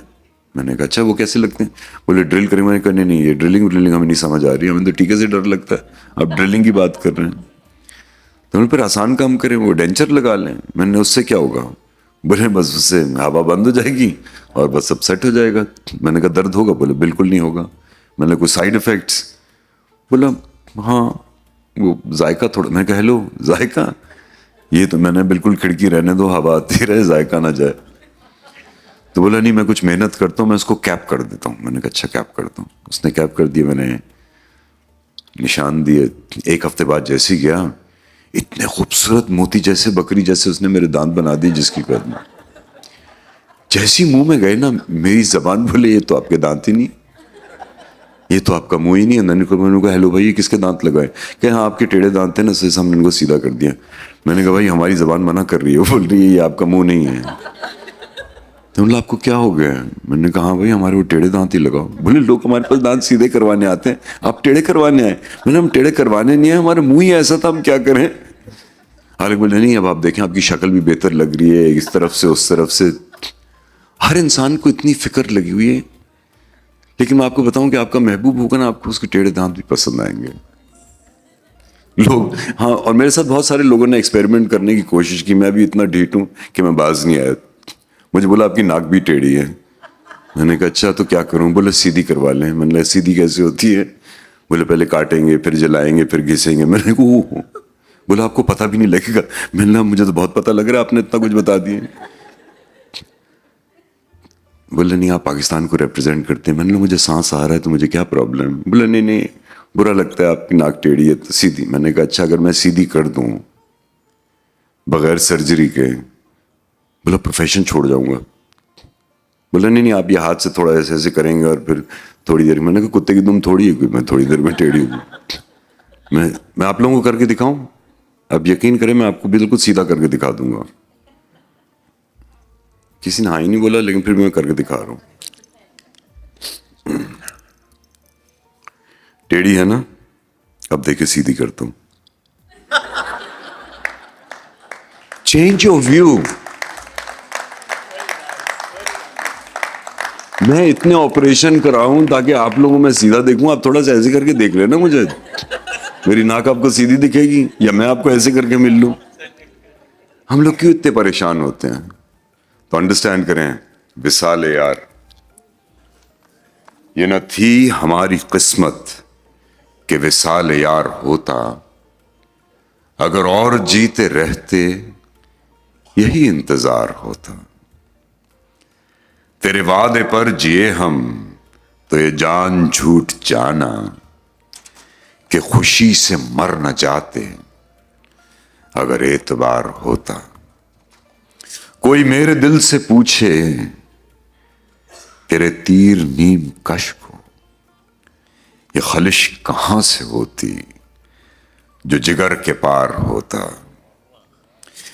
Speaker 1: میں نے کہا اچھا وہ کیسے لگتے ہیں؟ بولے ڈرل کریں. میں نے کہا نہیں یہ ڈرلنگ ہمیں نہیں سمجھ آ رہی ہے, ہمیں تو ٹیکے سے ڈر لگتا ہے, آپ ڈرلنگ کی بات کر رہے ہیں. تو انہوں نے پھر آسان کام کریں, وہ ڈینچر لگا لیں. میں نے اس سے کیا ہوگا؟ بولے بس اس سے ہوا بند ہو جائے گی اور بس سب سیٹ ہو جائے گا. میں نے کہا درد ہوگا؟ بولے بالکل نہیں ہوگا. میں نے کوئی سائیڈ ایفیکٹس؟ بولا ہاں وہ ذائقہ تھوڑا. میں نے کہا ہیلو ذائقہ, یہ تو میں نے بالکل کھڑکی رہنے دو, ہوا آتی رہے, ذائقہ نہ جائے. تو بولا نہیں میں کچھ محنت کرتا ہوں, میں اس کو کیپ کر دیتا ہوں. میں نے کہا اچھا کیپ کرتا ہوں. اس نے کیپ کر دیا, میں نے نشان دیے. 1 ہفتے بعد جیسے ہی گیا, اتنے خوبصورت موتی جیسے بکری جیسے اس نے میرے دانت بنا دی جس کی قدم. جیسی منہ میں گئے نا, میری زبان بولے یہ تو آپ کے دانت ہی نہیں, یہ تو آپ کا منہ ہی نہیں ہے. میں نے کہا ہیلو بھائی یہ کس کے دانت لگائے؟ کہ ہاں آپ کے ٹیڑھے دانت ہیں نا, اس سے ہم نے ان کو سیدھا کر دیا. میں نے کہا بھائی ہماری زبان منع کر رہی ہے, بول رہی ہے یہ آپ کا منہ نہیں ہے. تو بولا آپ کو کیا ہو گیا ہے؟ میں نے کہا ہاں بھائی ہمارے وہ ٹیڑھے دانت ہی لگاؤ. بولے لوگ ہمارے پاس دانت سیدھے کروانے آتے ہیں, آپ ٹیڑھے کروانے آئے؟ میں نے ہم ٹیڑھے کروانے نہیں ہیں, ہمارے منہ ہی ایسا تھا, ہم کیا کریں. حالانکہ بولے نہیں اب آپ دیکھیں آپ کی شکل بھی بہتر لگ رہی ہے, اس طرف سے اس طرف سے. ہر انسان کو اتنی فکر لگی ہوئی ہے. لیکن میں آپ کو بتاؤں کہ آپ کا محبوب ہوگا نا, آپ کو اس کے ٹیڑھے دانت بھی پسند آئیں گے. لوگ ہاں, اور میرے ساتھ بہت سارے لوگوں نے ایکسپیریمنٹ کرنے کی کوشش کی. میں بھی اتنا ڈھیٹ ہوں کہ میں باز نہیں آیا. مجھے بولا آپ کی ناک بھی ٹیڑھی ہے. میں نے کہا اچھا تو کیا کروں؟ بولے سیدھی کروا لیں. میں نے کہا سیدھی کیسے ہوتی ہے؟ بولے پہلے کاٹیں گے, پھر جلائیں گے, پھر گھسیں گے. میں نے کہا بولا آپ کو پتہ بھی نہیں لگے گا. میں نے کہا مجھے تو بہت پتہ لگ رہا ہے, آپ نے اتنا کچھ بتا دیا. بولے نہیں آپ پاکستان کو ریپرزینٹ کرتے ہیں. میں نے کہا مجھے سانس آ رہا ہے تو مجھے کیا پرابلم؟ بولے نہیں برا لگتا ہے آپ کی ناک ٹیڑھی ہے تو سیدھی. میں نے کہا اچھا اگر میں سیدھی کر دوں بغیر سرجری کے, بولا پروفیشن چھوڑ جاؤں گا. بولا نہیں آپ یہ ہاتھ سے تھوڑا ایسے ایسے کریں گے اور پھر تھوڑی دیر. میں نے کہا کتے کی دم تھوڑی ہے کوئی, میں تھوڑی دیر میں ٹیڑھی ہوں. میں آپ لوگوں کو کر کے دکھاؤں؟ اب یقین کریں میں آپ کو بالکل سیدھا کر کے دکھا دوں گا. کسی نے ہاں ہی نہیں بولا لیکن پھر میں کر کے دکھا رہا ہوں. ٹیڑھی ہے نا؟ اب دیکھیں سیدھی کرتا ہوں. Change your view. میں اتنے آپریشن کراؤں تاکہ آپ لوگوں میں سیدھا دیکھوں. آپ تھوڑا سا ایسے کر کے دیکھ لینا مجھے. میری ناک آپ کو سیدھی دکھے گی یا میں آپ کو ایسے کر کے مل لوں؟ ہم لوگ کیوں اتنے پریشان ہوتے ہیں؟ تو انڈرسٹینڈ کریں وصال یار. یہ نہ تھی ہماری قسمت کہ وصال یار ہوتا. اگر اور جیتے رہتے یہی انتظار ہوتا. تیرے وعدے پر جیے ہم تو یہ جان جھوٹ جانا کہ خوشی سے مر نہ جاتے اگر اعتبار ہوتا. کوئی میرے دل سے پوچھے تیرے تیر نیم کش کو یہ خلش کہاں سے ہوتی جو جگر کے پار ہوتا.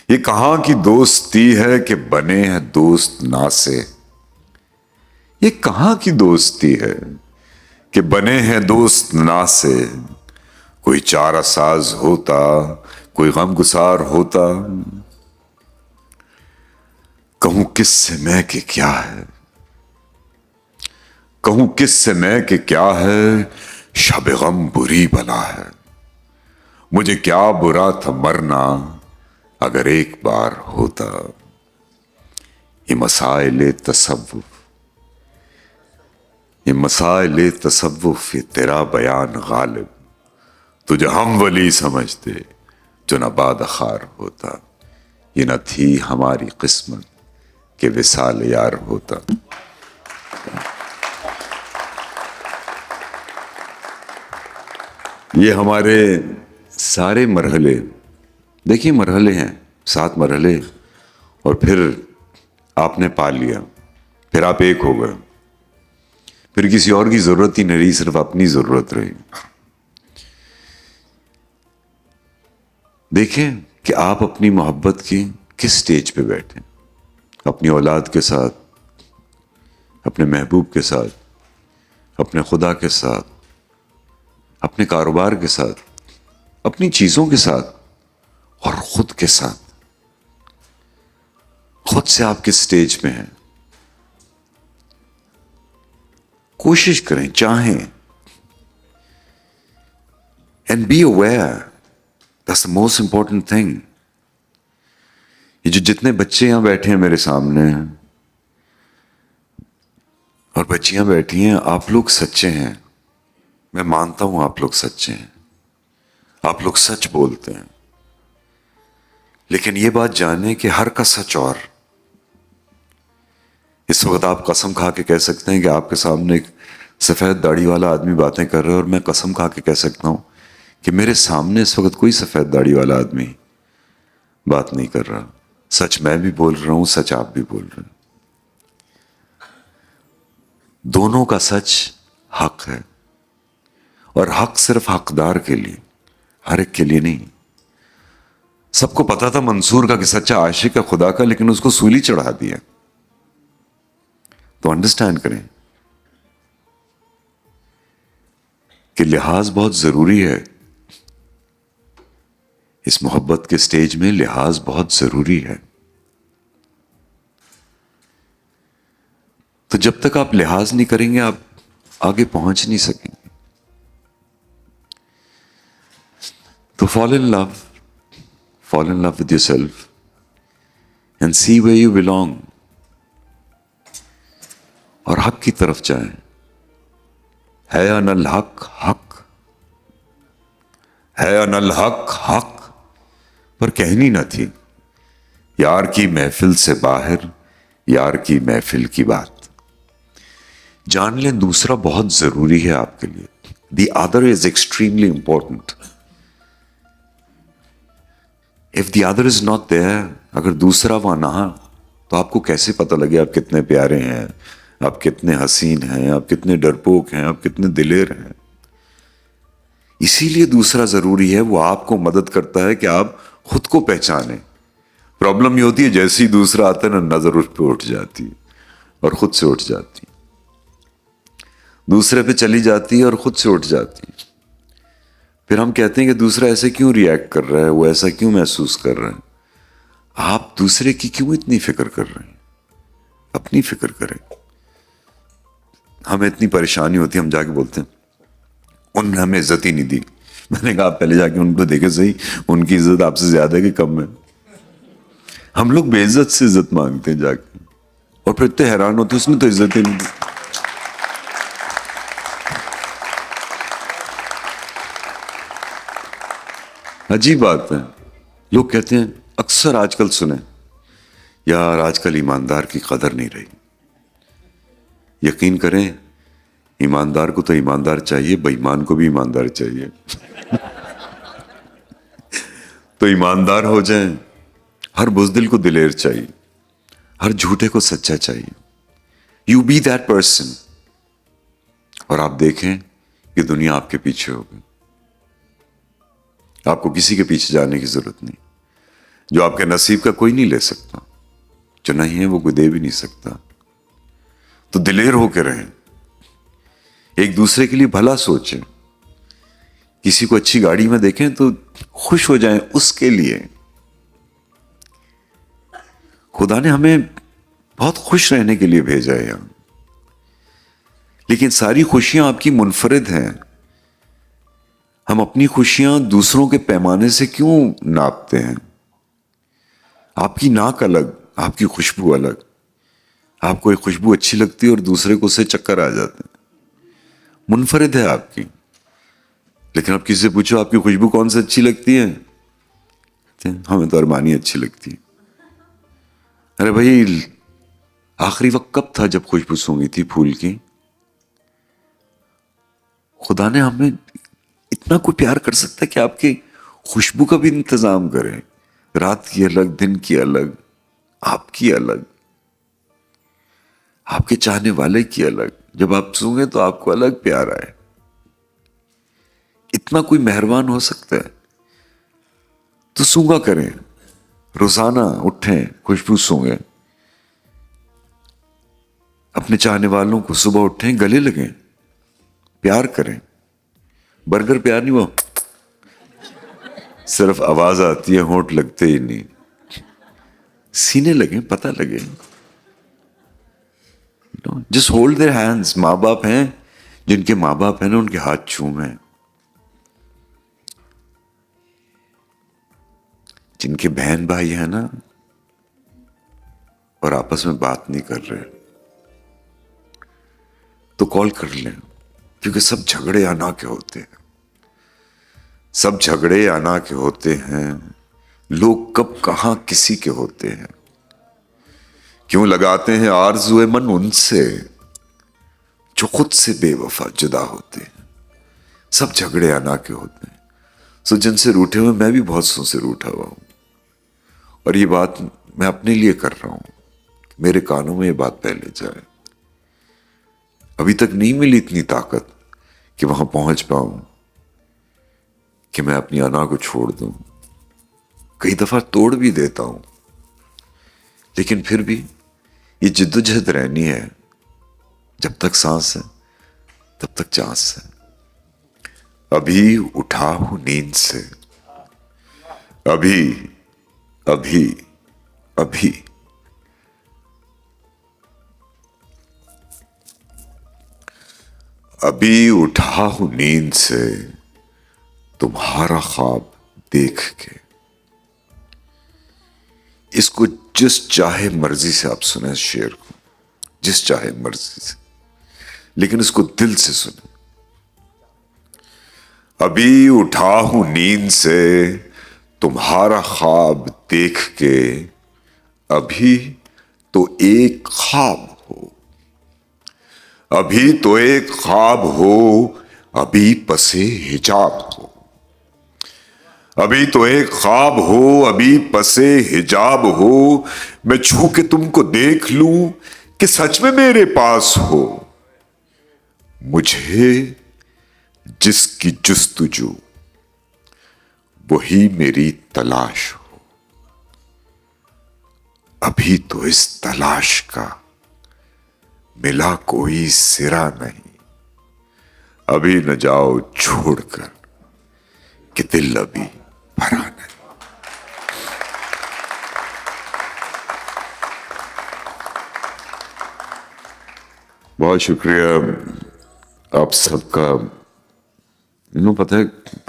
Speaker 1: یہ کہاں کی دوستی ہے کہ بنے ہیں دوست نا سے. یہ کہاں کی دوستی ہے کہ بنے ہیں دوست نا سے. کوئی چارہ ساز ہوتا کوئی غم گسار ہوتا. کہوں کس سے میں کہ کیا ہے کہوں کس سے میں کہ کیا ہے شب غم بری بلا ہے. مجھے کیا برا تھا مرنا اگر ایک بار ہوتا. یہ مسائل تصوف یہ تیرا بیان غالب تجھے ہم ولی سمجھتے جو نہ باد خار ہوتا. یہ نہ تھی ہماری قسمت کہ وصال یار ہوتا. یہ ہمارے سارے مرحلے دیکھیے مرحلے ہیں 7 مرحلے اور پھر آپ نے پا لیا. پھر آپ ایک ہو گئے. پھر کسی اور کی ضرورت ہی نہیں رہی صرف اپنی ضرورت رہی. دیکھیں کہ آپ اپنی محبت کی کس سٹیج پہ بیٹھے. اپنی اولاد کے ساتھ اپنے محبوب کے ساتھ اپنے خدا کے ساتھ اپنے کاروبار کے ساتھ اپنی چیزوں کے ساتھ اور خود کے ساتھ. خود سے آپ کس سٹیج پہ ہیں. کوشش کریں چاہیں and be aware. That's the most important thing. یہ جو جتنے بچے یہاں بیٹھے ہیں میرے سامنے اور بچیاں بیٹھی ہیں آپ لوگ سچے ہیں. میں مانتا ہوں آپ لوگ سچے ہیں. آپ لوگ سچ بولتے ہیں. لیکن یہ بات جانیں کہ ہر کا سچ اور. اس وقت آپ قسم کھا کے کہہ سکتے ہیں کہ آپ کے سامنے ایک سفید داڑھی والا آدمی باتیں کر رہا ہے اور میں قسم کھا کے کہہ سکتا ہوں کہ میرے سامنے اس وقت کوئی سفید داڑھی والا آدمی بات نہیں کر رہا. سچ میں بھی بول رہا ہوں سچ آپ بھی بول رہے ہیں. دونوں کا سچ حق ہے اور حق صرف حقدار کے لیے ہر ایک کے لیے نہیں. سب کو پتا تھا منصور کا کہ سچا عاشق ہے خدا کا لیکن اس کو سولی چڑھا دیا. تو انڈرسٹینڈ کریں کہ لحاظ بہت ضروری ہے. اس محبت کے سٹیج میں لحاظ بہت ضروری ہے. تو جب تک آپ لحاظ نہیں کریں گے آپ آگے پہنچ نہیں سکیں گے. تو fall in love with yourself and see where you belong. اور حق کی طرف جائیں. ہے ان الحق حق ہے ان الحق حق پر کہنی نہ تھی یار کی محفل سے باہر یار کی محفل کی بات. جان لیں دوسرا بہت ضروری ہے آپ کے لیے. The other is extremely important. If the other is not there اگر دوسرا وہاں نہ تو آپ کو کیسے پتہ لگے آپ کتنے پیارے ہیں آپ کتنے حسین ہیں آپ کتنے ڈرپوک ہیں آپ کتنے دلیر ہیں. اسی لیے دوسرا ضروری ہے, وہ آپ کو مدد کرتا ہے کہ آپ خود کو پہچانیں. پرابلم یہ ہوتی ہے جیسے ہی دوسرا آتا ہے نا, نظر اس پہ اٹھ جاتی ہے اور خود سے اٹھ جاتی ہے, دوسرے پہ چلی جاتی ہے اور خود سے اٹھ جاتی ہے. پھر ہم کہتے ہیں کہ دوسرا ایسے کیوں ریئیکٹ کر رہا ہے, وہ ایسا کیوں محسوس کر رہا ہے. آپ دوسرے کی کیوں اتنی فکر کر رہے ہیں, اپنی فکر کریں. ہمیں اتنی پریشانی ہوتی ہے, ہم جا کے بولتے ہیں انہوں نے ہمیں عزت ہی نہیں دی. میں نے کہا آپ پہلے جا کے ان کو دیکھیں صحیح, ان کی عزت آپ سے زیادہ ہے کہ کم ہے. ہم لوگ بے عزت سے عزت مانگتے ہیں جا کے, اور پھر اتنے حیران ہوتے اس نے تو عزت ہی نہیں دی. عجیب بات ہے. لوگ کہتے ہیں, اکثر آج کل سنیں, یار آج کل ایماندار کی قدر نہیں رہی. یقین کریں, ایماندار کو تو ایماندار چاہیے, بے ایمان کو بھی ایماندار چاہیے. تو ایماندار ہو جائیں. ہر بزدل کو دلیر چاہیے, ہر جھوٹے کو سچا چاہیے. یو بی دیٹ پرسن, اور آپ دیکھیں کہ دنیا آپ کے پیچھے ہوگی. آپ کو کسی کے پیچھے جانے کی ضرورت نہیں. جو آپ کے نصیب کا کوئی نہیں لے سکتا, جو نہیں ہے وہ کوئی دے بھی نہیں سکتا. تو دلیر ہو کے رہیں, ایک دوسرے کے لیے بھلا سوچیں. کسی کو اچھی گاڑی میں دیکھیں تو خوش ہو جائیں اس کے لیے. خدا نے ہمیں بہت خوش رہنے کے لیے بھیجا ہے یہاں, لیکن ساری خوشیاں آپ کی منفرد ہیں. ہم اپنی خوشیاں دوسروں کے پیمانے سے کیوں ناپتے ہیں؟ آپ کی ناک الگ, آپ کی خوشبو الگ. آپ کو ایک خوشبو اچھی لگتی ہے اور دوسرے کو اسے چکر آ جاتے ہیں. منفرد ہے آپ کی. لیکن آپ کسی سے پوچھو آپ کی خوشبو کون سے اچھی لگتی ہے, ہمیں تو ارمانی اچھی لگتی ہے. ارے بھائی, آخری وقت کب تھا جب خوشبو سونگی تھی پھول کی؟ خدا نے ہمیں اتنا کوئی پیار کر سکتا ہے کہ آپ کی خوشبو کا بھی انتظام کرے. رات کی الگ, دن کی الگ, آپ کی الگ, آپ کے چاہنے والے کی الگ. جب آپ سونگے تو آپ کو الگ پیار آئے. اتنا کوئی مہربان ہو سکتا ہے تو سونگا کریں. روزانہ اٹھیں, خوشبو سونگیں. اپنے چاہنے والوں کو صبح اٹھیں, گلے لگیں, پیار کریں. برگر پیار نہیں, وہ صرف آواز آتی ہے, ہونٹ لگتے ہی نہیں. سینے لگیں, پتہ لگے. Just hold their hands. ماں باپ ہیں, جن کے ماں باپ ہیں نا, ان کے ہاتھ چومیں. جن کے بہن بھائی ہیں نا اور آپس میں بات نہیں کر رہے, تو کال کر لیں. کیونکہ سب جھگڑے آنا کے ہوتے ہیں, سب جھگڑے آنا کے ہوتے ہیں. لوگ کب کہاں کسی کے ہوتے ہیں. کیوں لگاتے ہیں آرزوئے من ان سے جو خود سے بے وفا جدا ہوتے ہیں. سب جھگڑے آنا کے ہوتے ہیں. سو جن سے روٹے ہوئے, میں بھی بہت سو سے روٹا ہوا ہوں, اور یہ بات میں اپنے لیے کر رہا ہوں. میرے کانوں میں یہ بات پہلے جائے. ابھی تک نہیں ملی اتنی طاقت کہ وہاں پہنچ پاؤں کہ میں اپنی انا کو چھوڑ دوں. کئی دفعہ توڑ بھی دیتا ہوں, لیکن پھر بھی یہ جدوجہد رہنی ہے. جب تک سانس ہے تب تک چانس ہے. ابھی اٹھا ہوں نیند سے, ابھی ابھی ابھی ابھی اٹھا ہوں نیند سے تمہارا خواب دیکھ کے. اس کو جس چاہے مرضی سے آپ سنیں, اس شعر کو جس چاہے مرضی سے, لیکن اس کو دل سے سنیں. ابھی اٹھا ہوں نیند سے تمہارا خواب دیکھ کے. ابھی تو ایک خواب ہو, ابھی تو ایک خواب ہو, ابھی پسے حجاب ہو. ابھی تو ایک خواب ہو, ابھی پسے حجاب ہو. میں چھو کے تم کو دیکھ لوں کہ سچ میں میرے پاس ہو. مجھے جس کی جستجو وہی میری تلاش ہو. ابھی تو اس تلاش کا ملا کوئی سرا نہیں. ابھی نہ جاؤ چھوڑ کر کہ دل ابھی بھرا نہیں. بہت شکریہ آپ سب کا. پتہ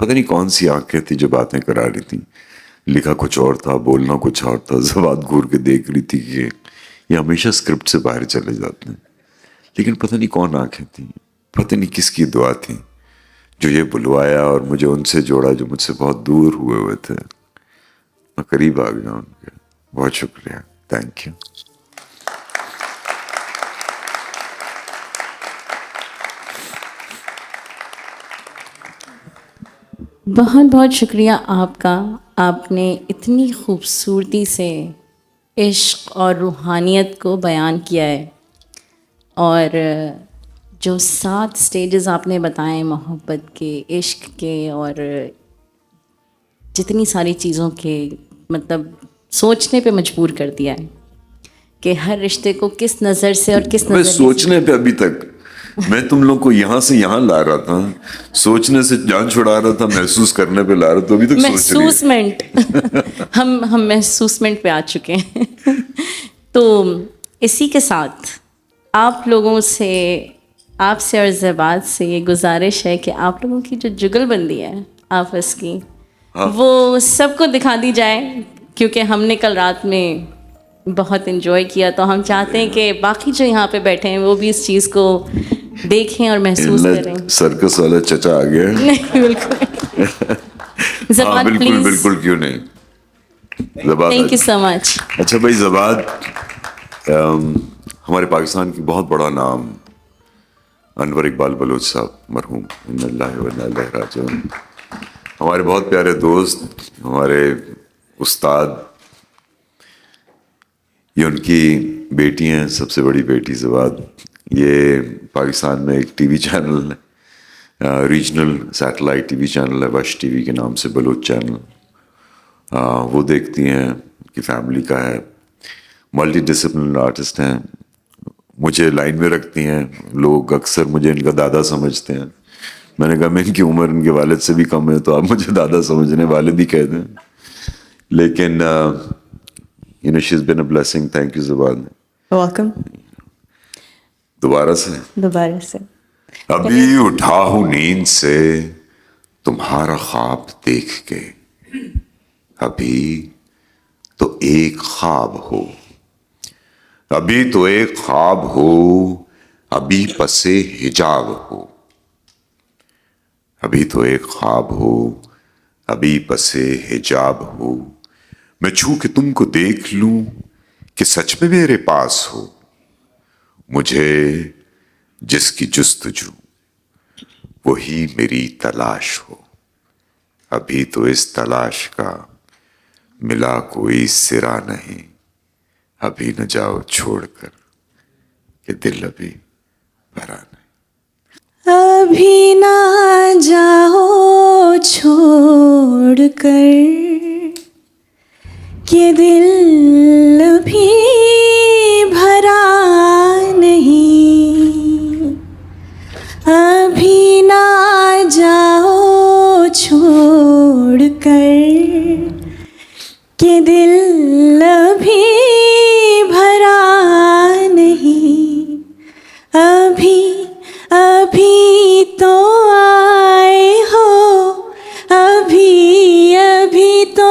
Speaker 1: نہیں کون سی آنکھیں تھی جو باتیں کرا رہی تھیں. لکھا کچھ اور تھا, بولنا کچھ اور تھا. زبان گور کے دیکھ رہی تھی کہ یہ ہمیشہ اسکرپٹ سے باہر چلے جاتے ہیں. لیکن پتہ نہیں کون آنکھیں تھیں, پتہ نہیں کس کی دعا تھی جو یہ بلوایا اور مجھے ان سے جوڑا جو مجھ سے بہت دور ہوئے تھے. میں قریب آ گیا ان کے. بہت شکریہ. Thank you.
Speaker 2: بہت بہت شکریہ آپ کا. آپ نے اتنی خوبصورتی سے عشق اور روحانیت کو بیان کیا ہے, اور جو 7 سٹیجز آپ نے بتائے محبت کے, عشق کے, اور جتنی ساری چیزوں کے, مطلب سوچنے پہ مجبور کر دیا ہے کہ ہر رشتے کو کس نظر سے اور کس
Speaker 1: میں
Speaker 2: نظر
Speaker 1: سوچنے پہ ابھی تک میں تم لوگ کو یہاں سے یہاں لا رہا تھا, سوچنے سے جان چھڑا رہا تھا, محسوس کرنے پہ لا رہا تھا. ابھی تک سوچ رہی ہے.
Speaker 2: محسوسمنٹ ہم محسوسمنٹ پہ آ چکے ہیں. تو اسی کے ساتھ آپ لوگوں سے, آپ سے اور زیبات سے یہ گزارش ہے کہ آپ لوگوں کی جو جگل بندی ہے آپس کی, وہ سب کو دکھا دی جائے, کیونکہ ہم نے کل رات میں بہت انجوائے کیا. تو ہم چاہتے ہیں کہ باقی جو یہاں پہ بیٹھے ہیں وہ بھی اس چیز کو دیکھیں اور محسوس کریں.
Speaker 1: سرکس والا چچا آ گیا.
Speaker 2: نہیں بالکل. زبان
Speaker 1: بالکل
Speaker 2: پلیز.
Speaker 1: بالکل, کیوں نہیں. زبان,
Speaker 2: تھینک یو سو مچ.
Speaker 1: اچھا بھائی, زبان ہمارے پاکستان کی بہت بڑا نام انور اقبال بلوچ صاحب مرحوم, انا اللہ و انا الیہ راجعون, ہمارے بہت پیارے دوست, ہمارے استاد. یہ ان کی بیٹی ہیں, سب سے بڑی بیٹی زباد. یہ پاکستان میں ایک ٹی وی چینل ہے, regional satellite T V channel ہے, وش ٹی وی کے نام سے, بلوچ چینل. وہ دیکھتی ہیں, ان کی فیملی کا ہے. ملٹی ڈسپلن آرٹسٹ ہیں. مجھے لائن میں رکھتی ہیں. لوگ اکثر مجھے ان کا دادا سمجھتے ہیں. میں نے کہا میں ان کی عمر ان کے والد سے بھی کم ہے, تو آپ مجھے دادا سمجھنے, والد ہی کہتے ہیں. لیکن she's been a blessing. Thank you زبان.
Speaker 5: Welcome.
Speaker 1: دوبارہ سے. ابھی اٹھا ہوں نیند سے تمہارا خواب دیکھ کے, ابھی تو ایک خواب ہو, ابھی تو ایک خواب ہو, ابھی پسے حجاب ہو. ابھی تو ایک خواب ہو, ابھی پسے حجاب ہو. میں چھو کے تم کو دیکھ لوں کہ سچ میں میرے پاس ہو. مجھے جس کی جستجو وہی میری تلاش ہو. ابھی تو اس تلاش کا ملا کوئی سرا نہیں. ابھی نہ جاؤ چھوڑ کر کہ دل ابھی بھرا نہیں.
Speaker 5: ابھی نہ جاؤ چھوڑ کر کہ دل ابھی بھرا نہیں. ابھی نہ جاؤ چھوڑ کر کہ دل ابھی بھرا نہیں. ابھی تو آئے ہو, ابھی تو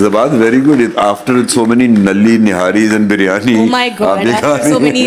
Speaker 1: Zabad, very good. After so many nalli, niharis and biryani.
Speaker 5: Oh my God, after so many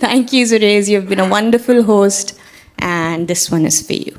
Speaker 5: Thank you, Zurez. You've been a wonderful host, and this one is for you.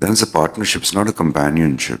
Speaker 1: Then it's a partnership, it's not a companionship.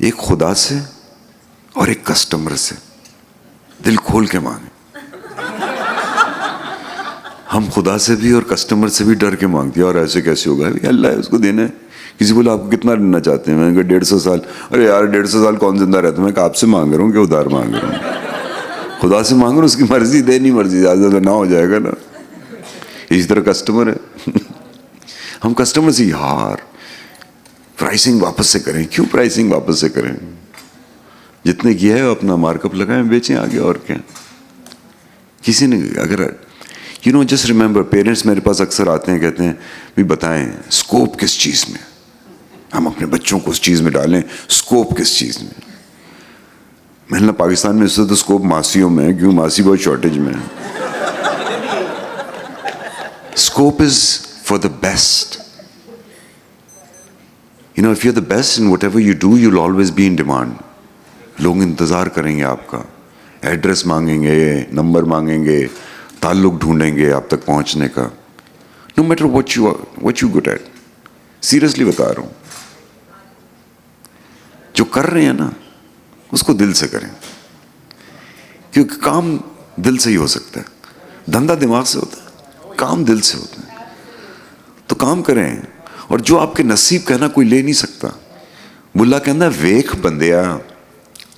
Speaker 1: ایک خدا سے اور ایک customer سے دل کھول کے مانگیں. ہم خدا سے بھی اور کسٹمر سے بھی ڈر کے مانگتے ہیں, اور ایسے کیسے ہوگا, اللہ ہے اس کو دینا ہے. کسی بولا آپ کو کتنا لینا چاہتے ہیں, میں نے کہا 150 سال. ارے یار 150 سال کون زندہ رہتا ہے, میں کہا آپ سے مانگ رہا ہوں کہ ادھار مانگ رہا ہوں, خدا سے مانگ رہا ہوں, اس کی مرضی دے, نہیں مرضی زیادہ نہ ہو جائے گا نا. اسی طرح کسٹمر ہے. ہم کسٹمر سے یار پرائسنگ واپس سے کریں. کیوں پرائسنگ واپس سے کریں؟ جتنے کیا ہے اپنا مارک اپ لگائیں, بیچیں آگے, اور کیا. کسی نے اگر جسٹ ریمبر, پیرنٹس میرے پاس اکثر آتے ہیں, کہتے ہیں بھی بتائیں اسکوپ کس چیز میں, ہم اپنے بچوں کو اس چیز میں ڈالیں, اسکوپ کس چیز میں. میں نے پاکستان میں اس سے تو اسکوپ ماسیوں میں ہے, کیوں ماسی بہت شارٹیج میں ہے. Scope is for the best. if you're the best in whatever you do, you'll always be in demand. لوگ انتظار کریں گے آپ کا, ایڈریس مانگیں گے, نمبر مانگیں گے, تعلق ڈھونڈیں گے آپ تک پہنچنے کا. no matter what you good at. Seriously بتا رہا ہوں, جو کر رہے ہیں نا اس کو دل سے کریں, کیونکہ کام دل سے ہی ہو سکتا ہے. دھندا دماغ سے ہوتا ہے, کام دل سے ہوتا ہے. تو کام کریں, اور جو آپ کے نصیب کہنا کوئی لے نہیں سکتا. بلا کہنا ویکھ بندیا,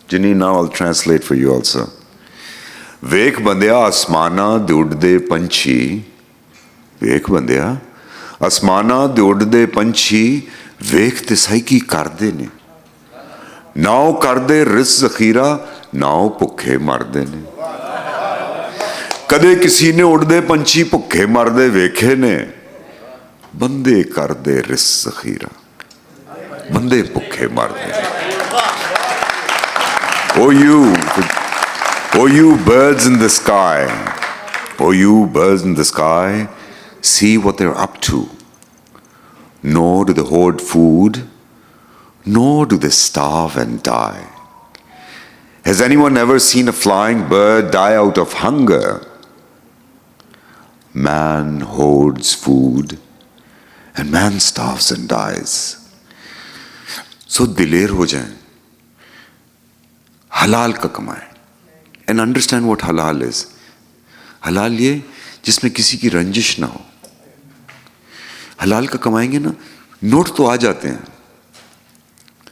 Speaker 1: جنہیں now I'll translate for you also. ویکھ بندیا آسمانا دے اڑدے پنچھی, ویکھ بندیا آسمانا دے اڑدے پنچھی, ویکھ تسائی کی کردے نے, ناؤ کردے رس ذخیرہ, ناؤ پکھے مردے نے. کدے کسی نے اڑدے پنچھی پکھے مردے ویکھے نے, بندے کردے رس ذخیرہ, بندے پکھے مردے. Oh you birds in the sky, oh you birds in the sky, see what they're up to. Nor do they hoard food, nor do they starve and die. Has anyone ever seen a flying bird die out of hunger? Man hoards food, and man starves and dies. So دلیر ہو جائیں, حلال کا کمائیں. And understand what halal is. حلال یہ جس میں کسی کی رنجش نہ ہو. حلال کا کمائیں گے نا, نوٹ تو آ جاتے ہیں,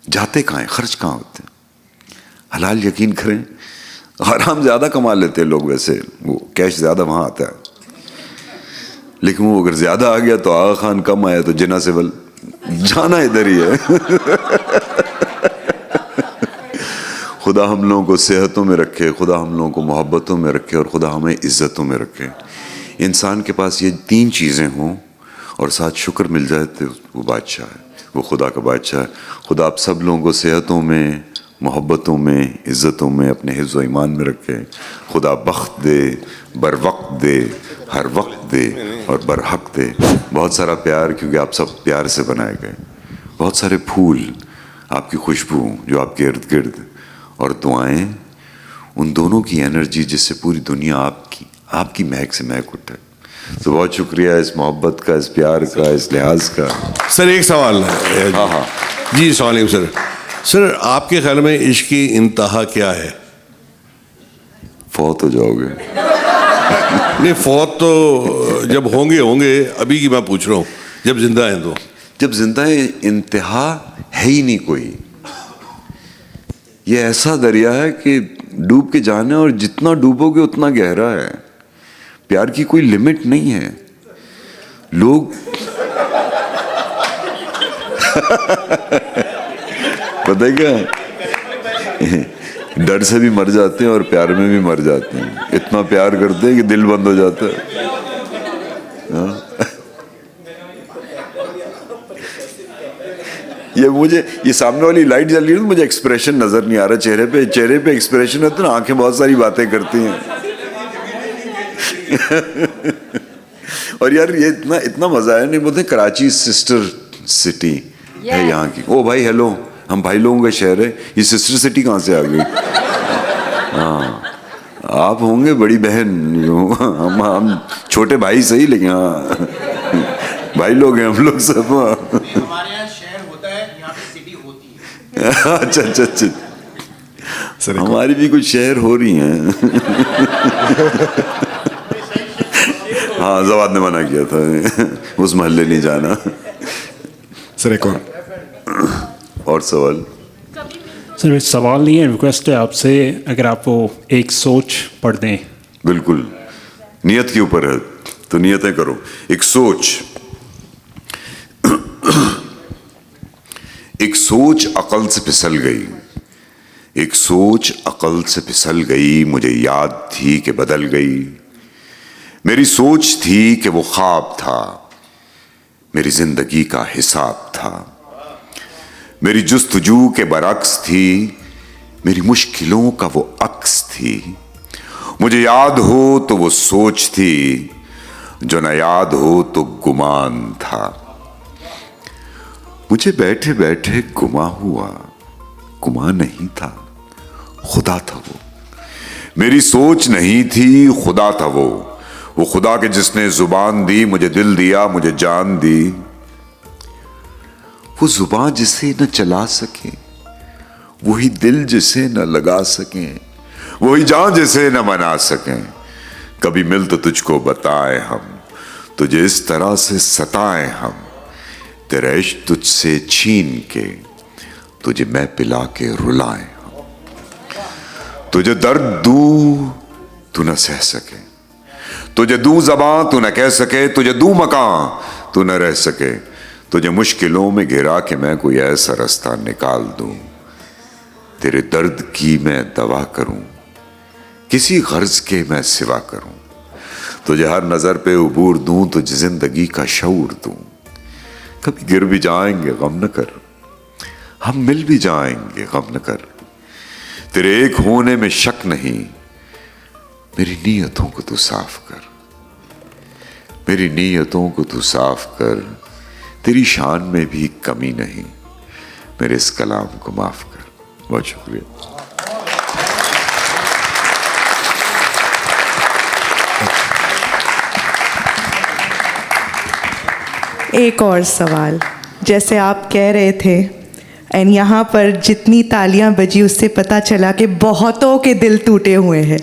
Speaker 1: جاتے کہاں ہیں, خرچ کہاں ہوتے ہیں. حلال یقین کریں, حرام زیادہ کما لیتے ہیں لوگ, ویسے وہ کیش زیادہ وہاں آتا ہے, لیکن وہ اگر زیادہ آ گیا تو آغا خان, کم آیا تو جنا سول, جانا ادھر ہی ہے. خدا ہم لوگوں کو صحتوں میں رکھے, خدا ہم لوگوں کو محبتوں میں رکھے, اور خدا ہمیں عزتوں میں رکھے. انسان کے پاس یہ 3 چیزیں ہوں اور ساتھ شکر مل جائے تو وہ بادشاہ ہے, وہ خدا کا بادشاہ ہے. خدا آپ سب لوگوں کو صحتوں میں, محبتوں میں, عزتوں میں, اپنے حفظ و ایمان میں رکھے. خدا بخت دے, بر وقت دے, ہر وقت دے, اور برحق دے. بہت سارا پیار, کیونکہ آپ سب پیار سے بنائے گئے. بہت سارے پھول, آپ کی خوشبو جو آپ کے ارد گرد, اور دعائیں, ان دونوں کی انرجی جس سے پوری دنیا آپ کی مہک سے مہک اٹھے. تو بہت شکریہ اس محبت کا, اس پیار کا, اس لحاظ کا.
Speaker 7: سر ایک سوال.
Speaker 1: ہاں ہاں
Speaker 7: جی السلام علیکم سر. سر آپ کے خیال میں عشق کی انتہا کیا ہے؟
Speaker 1: فوت ہو جاؤ گے.
Speaker 7: نہیں, فوت تو جب ہوں گے, ابھی کی میں پوچھ رہا ہوں, جب زندہ ہیں تو.
Speaker 1: جب زندہ ہے انتہا ہے ہی نہیں کوئی. یہ ایسا دریا ہے کہ ڈوب کے جانا ہے, اور جتنا ڈوبو گے اتنا گہرا ہے. پیار کی کوئی لمٹ نہیں ہے. لوگ پتہ ہے کیا, ڈر سے بھی مر جاتے ہیں اور پیار میں بھی مر جاتے ہیں. اتنا پیار کرتے ہیں کہ دل بند ہو جاتا ہے. یہ سامنے والی لائٹ جل رہی ہے تو مجھے ایکسپریشن نظر نہیں آ رہا چہرے پہ ایکسپریشن ہوتا ہے نا, آنکھیں بہت ساری باتیں کرتی ہیں. اور یار یہ اتنا مزہ آیا. نہیں بولتے کراچی سسٹر سٹی ہے یہاں کی. او بھائی ہیلو, ہم بھائی لوگوں کا شہر ہے, یہ سسٹر سٹی کہاں سے آ گئی؟ ہاں آپ ہوں گے بڑی بہن, ہم چھوٹے بھائی صحیح, لیکن ہاں بھائی لوگ ہیں ہم لوگ سب.
Speaker 8: ہمارے یہاں شہر ہوتا ہے
Speaker 1: اچھا اچھا اچھا,
Speaker 9: سر
Speaker 1: ہماری بھی کچھ شہر ہو رہی ہیں. ہاں زواد نے منع کیا تھا اس محلے نہیں جانا.
Speaker 9: سر ایک
Speaker 1: اور سوال؟
Speaker 8: سر سوال نہیں ہے, ریکویسٹ ہے آپ سے, اگر آپ وہ ایک سوچ پڑھ دیں.
Speaker 1: بالکل, نیت کے اوپر ہے تو نیتیں کرو. ایک سوچ, ایک سوچ عقل سے پھسل گئی, ایک سوچ عقل سے پھسل گئی, مجھے یاد تھی کہ بدل گئی. میری سوچ تھی کہ وہ خواب تھا, میری زندگی کا حساب تھا. میری جستجو کے برعکس تھی, میری مشکلوں کا وہ عکس تھی. مجھے یاد ہو تو وہ سوچ تھی, جو نہ یاد ہو تو گمان تھا. مجھے بیٹھے بیٹھے گما ہوا, گما نہیں تھا, خدا تھا وہ. میری سوچ نہیں تھی, خدا تھا وہ خدا کے جس نے زبان دی, مجھے دل دیا, مجھے جان دی. وہ زبان جسے نہ چلا سکے, وہی دل جسے نہ لگا سکیں, وہی جان جسے نہ منا سکیں. کبھی مل تو تجھ کو بتائیں ہم, تجھے اس طرح سے ستائیں ہم, تیرا عشق تجھ سے چھین کے تجھے میں پلا کے رلائیں ہم. تجھے درد دوں تو نہ سہ سکے, تجھے دوں زباں تو نہ کہہ سکے, تجھے دوں مکان تو نہ رہ سکے. تجھے مشکلوں میں گھرا کے میں کوئی ایسا رستہ نکال دوں, تیرے درد کی میں دوا کروں, کسی غرض کے میں سوا کروں. تجھے ہر نظر پہ عبور دوں, تجھے زندگی کا شعور دوں. کبھی گر بھی جائیں گے غم نہ کر, ہم مل بھی جائیں گے غم نہ کر. تیرے ایک ہونے میں شک نہیں, میری نیتوں کو تو صاف کر, میری نیتوں کو تو صاف کر. تیری شان میں بھی کمی نہیں, میرے اس کلام کو معاف کر. بہت شکریہ.
Speaker 10: ایک اور سوال, جیسے آپ کہہ رہے تھے اینڈ یہاں پر جتنی تالیاں بجی اس سے پتہ چلا کہ بہتوں کے دل ٹوٹے ہوئے ہیں.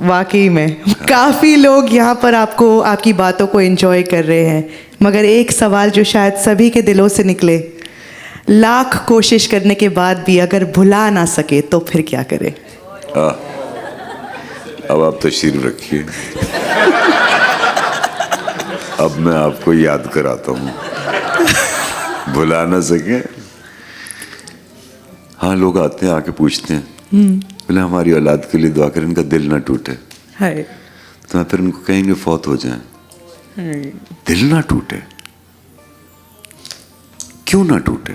Speaker 10: واقعی میں کافی لوگ یہاں پر آپ کی باتوں کو انجوائے کر رہے ہیں, مگر ایک سوال جو شاید سبھی کے دلوں سے نکلے, لاکھ کوشش کرنے کے بعد بھی اگر بھلا نہ سکے تو پھر کیا کرے؟
Speaker 1: اب آپ تشریف رکھیے, اب میں آپ کو یاد کراتا ہوں. بھلا نہ سکے, ہاں لوگ آتے ہیں آ کے پوچھتے ہیں, بولے ہماری اولاد کے لیے دعا کریں, ان کا دل نہ ٹوٹے. تو میں پھر ان کو کہیں گے فوت ہو جائیں, دل نہ ٹوٹے. کیوں نہ ٹوٹے؟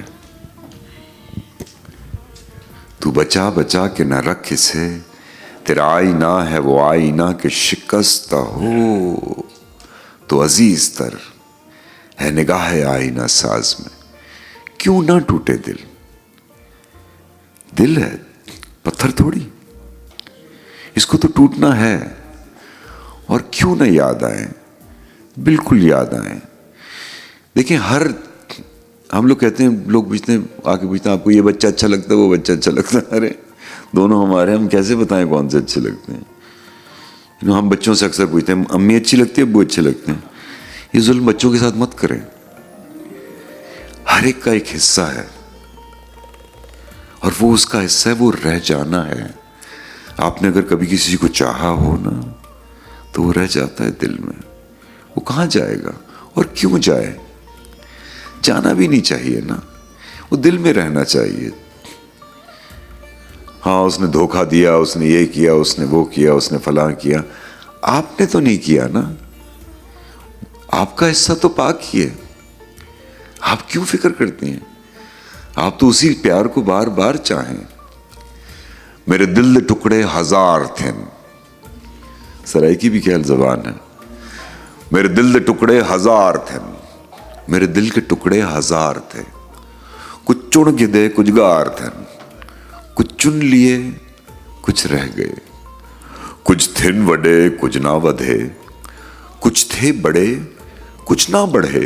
Speaker 1: تو بچا بچا کے نہ رکھ اسے, تیرا آئینہ ہے وہ آئینہ کہ شکستہ ہو تو عزیز تر ہے نگاہ آئینہ ساز میں. کیوں نہ ٹوٹے دل؟ دل ہے پتھر تھوڑی, اس کو تو ٹوٹنا ہے. اور کیوں نہ یاد آئیں, بالکل یاد آئیں. دیکھیں ہم لوگ کہتے ہیں, لوگ پوچھتے ہیں آ کے پوچھتے ہیں آپ کو یہ بچہ اچھا لگتا ہے وہ بچہ اچھا لگتا ہے. ارے دونوں ہمارے, ہم کیسے بتائیں کون سے اچھے لگتے ہیں؟ ہم بچوں سے اکثر پوچھتے ہیں امی اچھی لگتی ہے ابو اچھے لگتے ہیں. یہ ظلم بچوں کے ساتھ مت کریں. ہر ایک کا ایک حصہ ہے, اور وہ اس کا حصہ ہے, وہ رہ جانا ہے. آپ نے اگر کبھی کسی کو چاہا ہو نا تو وہ رہ جاتا ہے دل میں. وہ کہاں جائے گا اور کیوں جائے؟ جانا بھی نہیں چاہیے نا, وہ دل میں رہنا چاہیے. ہاں اس نے دھوکہ دیا, اس نے یہ کیا, اس نے وہ کیا, اس نے فلاں کیا, آپ نے تو نہیں کیا نا. آپ کا حصہ تو پاک ہی ہے. آپ کیوں فکر کرتے ہیں؟ آپ تو اسی پیار کو بار بار چاہیں. میرے دل دے ٹکڑے ہزار تھے, سرائیکی بھی خیال زبان ہے. میرے دل دے ٹکڑے ہزار تھے, میرے دل کے ٹکڑے ہزار تھے. کچھ چن گدے کچھ گار تھے, کچھ چن لیے کچھ رہ گئے. کچھ تھن وڈے کچھ نہ ودھے, کچھ تھے بڑے کچھ نہ بڑھے.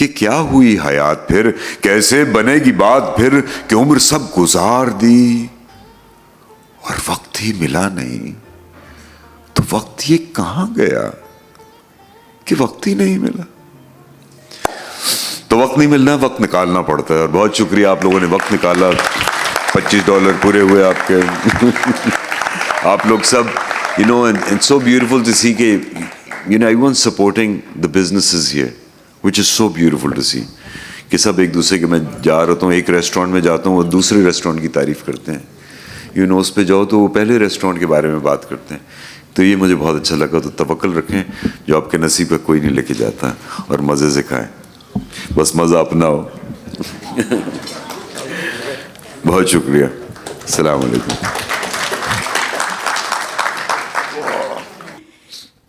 Speaker 1: کہ کیا ہوئی حیات پھر, کیسے بنے گی بات پھر, کہ عمر سب گزار دی اور وقت ہی ملا نہیں. تو وقت یہ کہاں گیا کہ وقت ہی نہیں ملا. تو وقت نہیں ملنا, وقت نکالنا پڑتا ہے. اور بہت شکریہ آپ لوگوں نے وقت نکالا. $25 پورے ہوئے آپ کے. آپ لوگ سب, you know, and so beautiful to see کہ, you know, everyone's supporting the businesses here, which is so beautiful to see. کہ سب ایک دوسرے کے, میں جا رہا ہوں ایک ریسٹورینٹ میں جاتا ہوں, وہ دوسرے ریسٹورینٹ کی تعریف کرتے ہیں. You know, اس پہ جاؤ تو وہ پہلے ریسٹورینٹ کے بارے میں بات کرتے ہیں. تو یہ مجھے بہت اچھا لگا. تو توکل رکھیں, جو آپ کے نصیب پہ کوئی نہیں لے کے جاتا, اور مزے سے کھائیں, بس مزہ اپنا ہو. بہت شکریہ. السلام علیکم.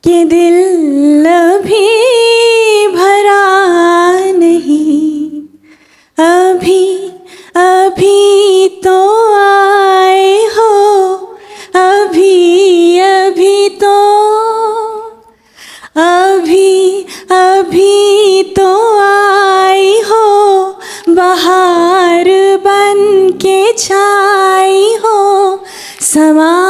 Speaker 5: کہ دل ابھی بھرا نہیں, ابھی ابھی تو آئے ہو, ابھی ابھی تو, ابھی ابھی تو آئی ہو, بہار بن کے چھائی ہو, سما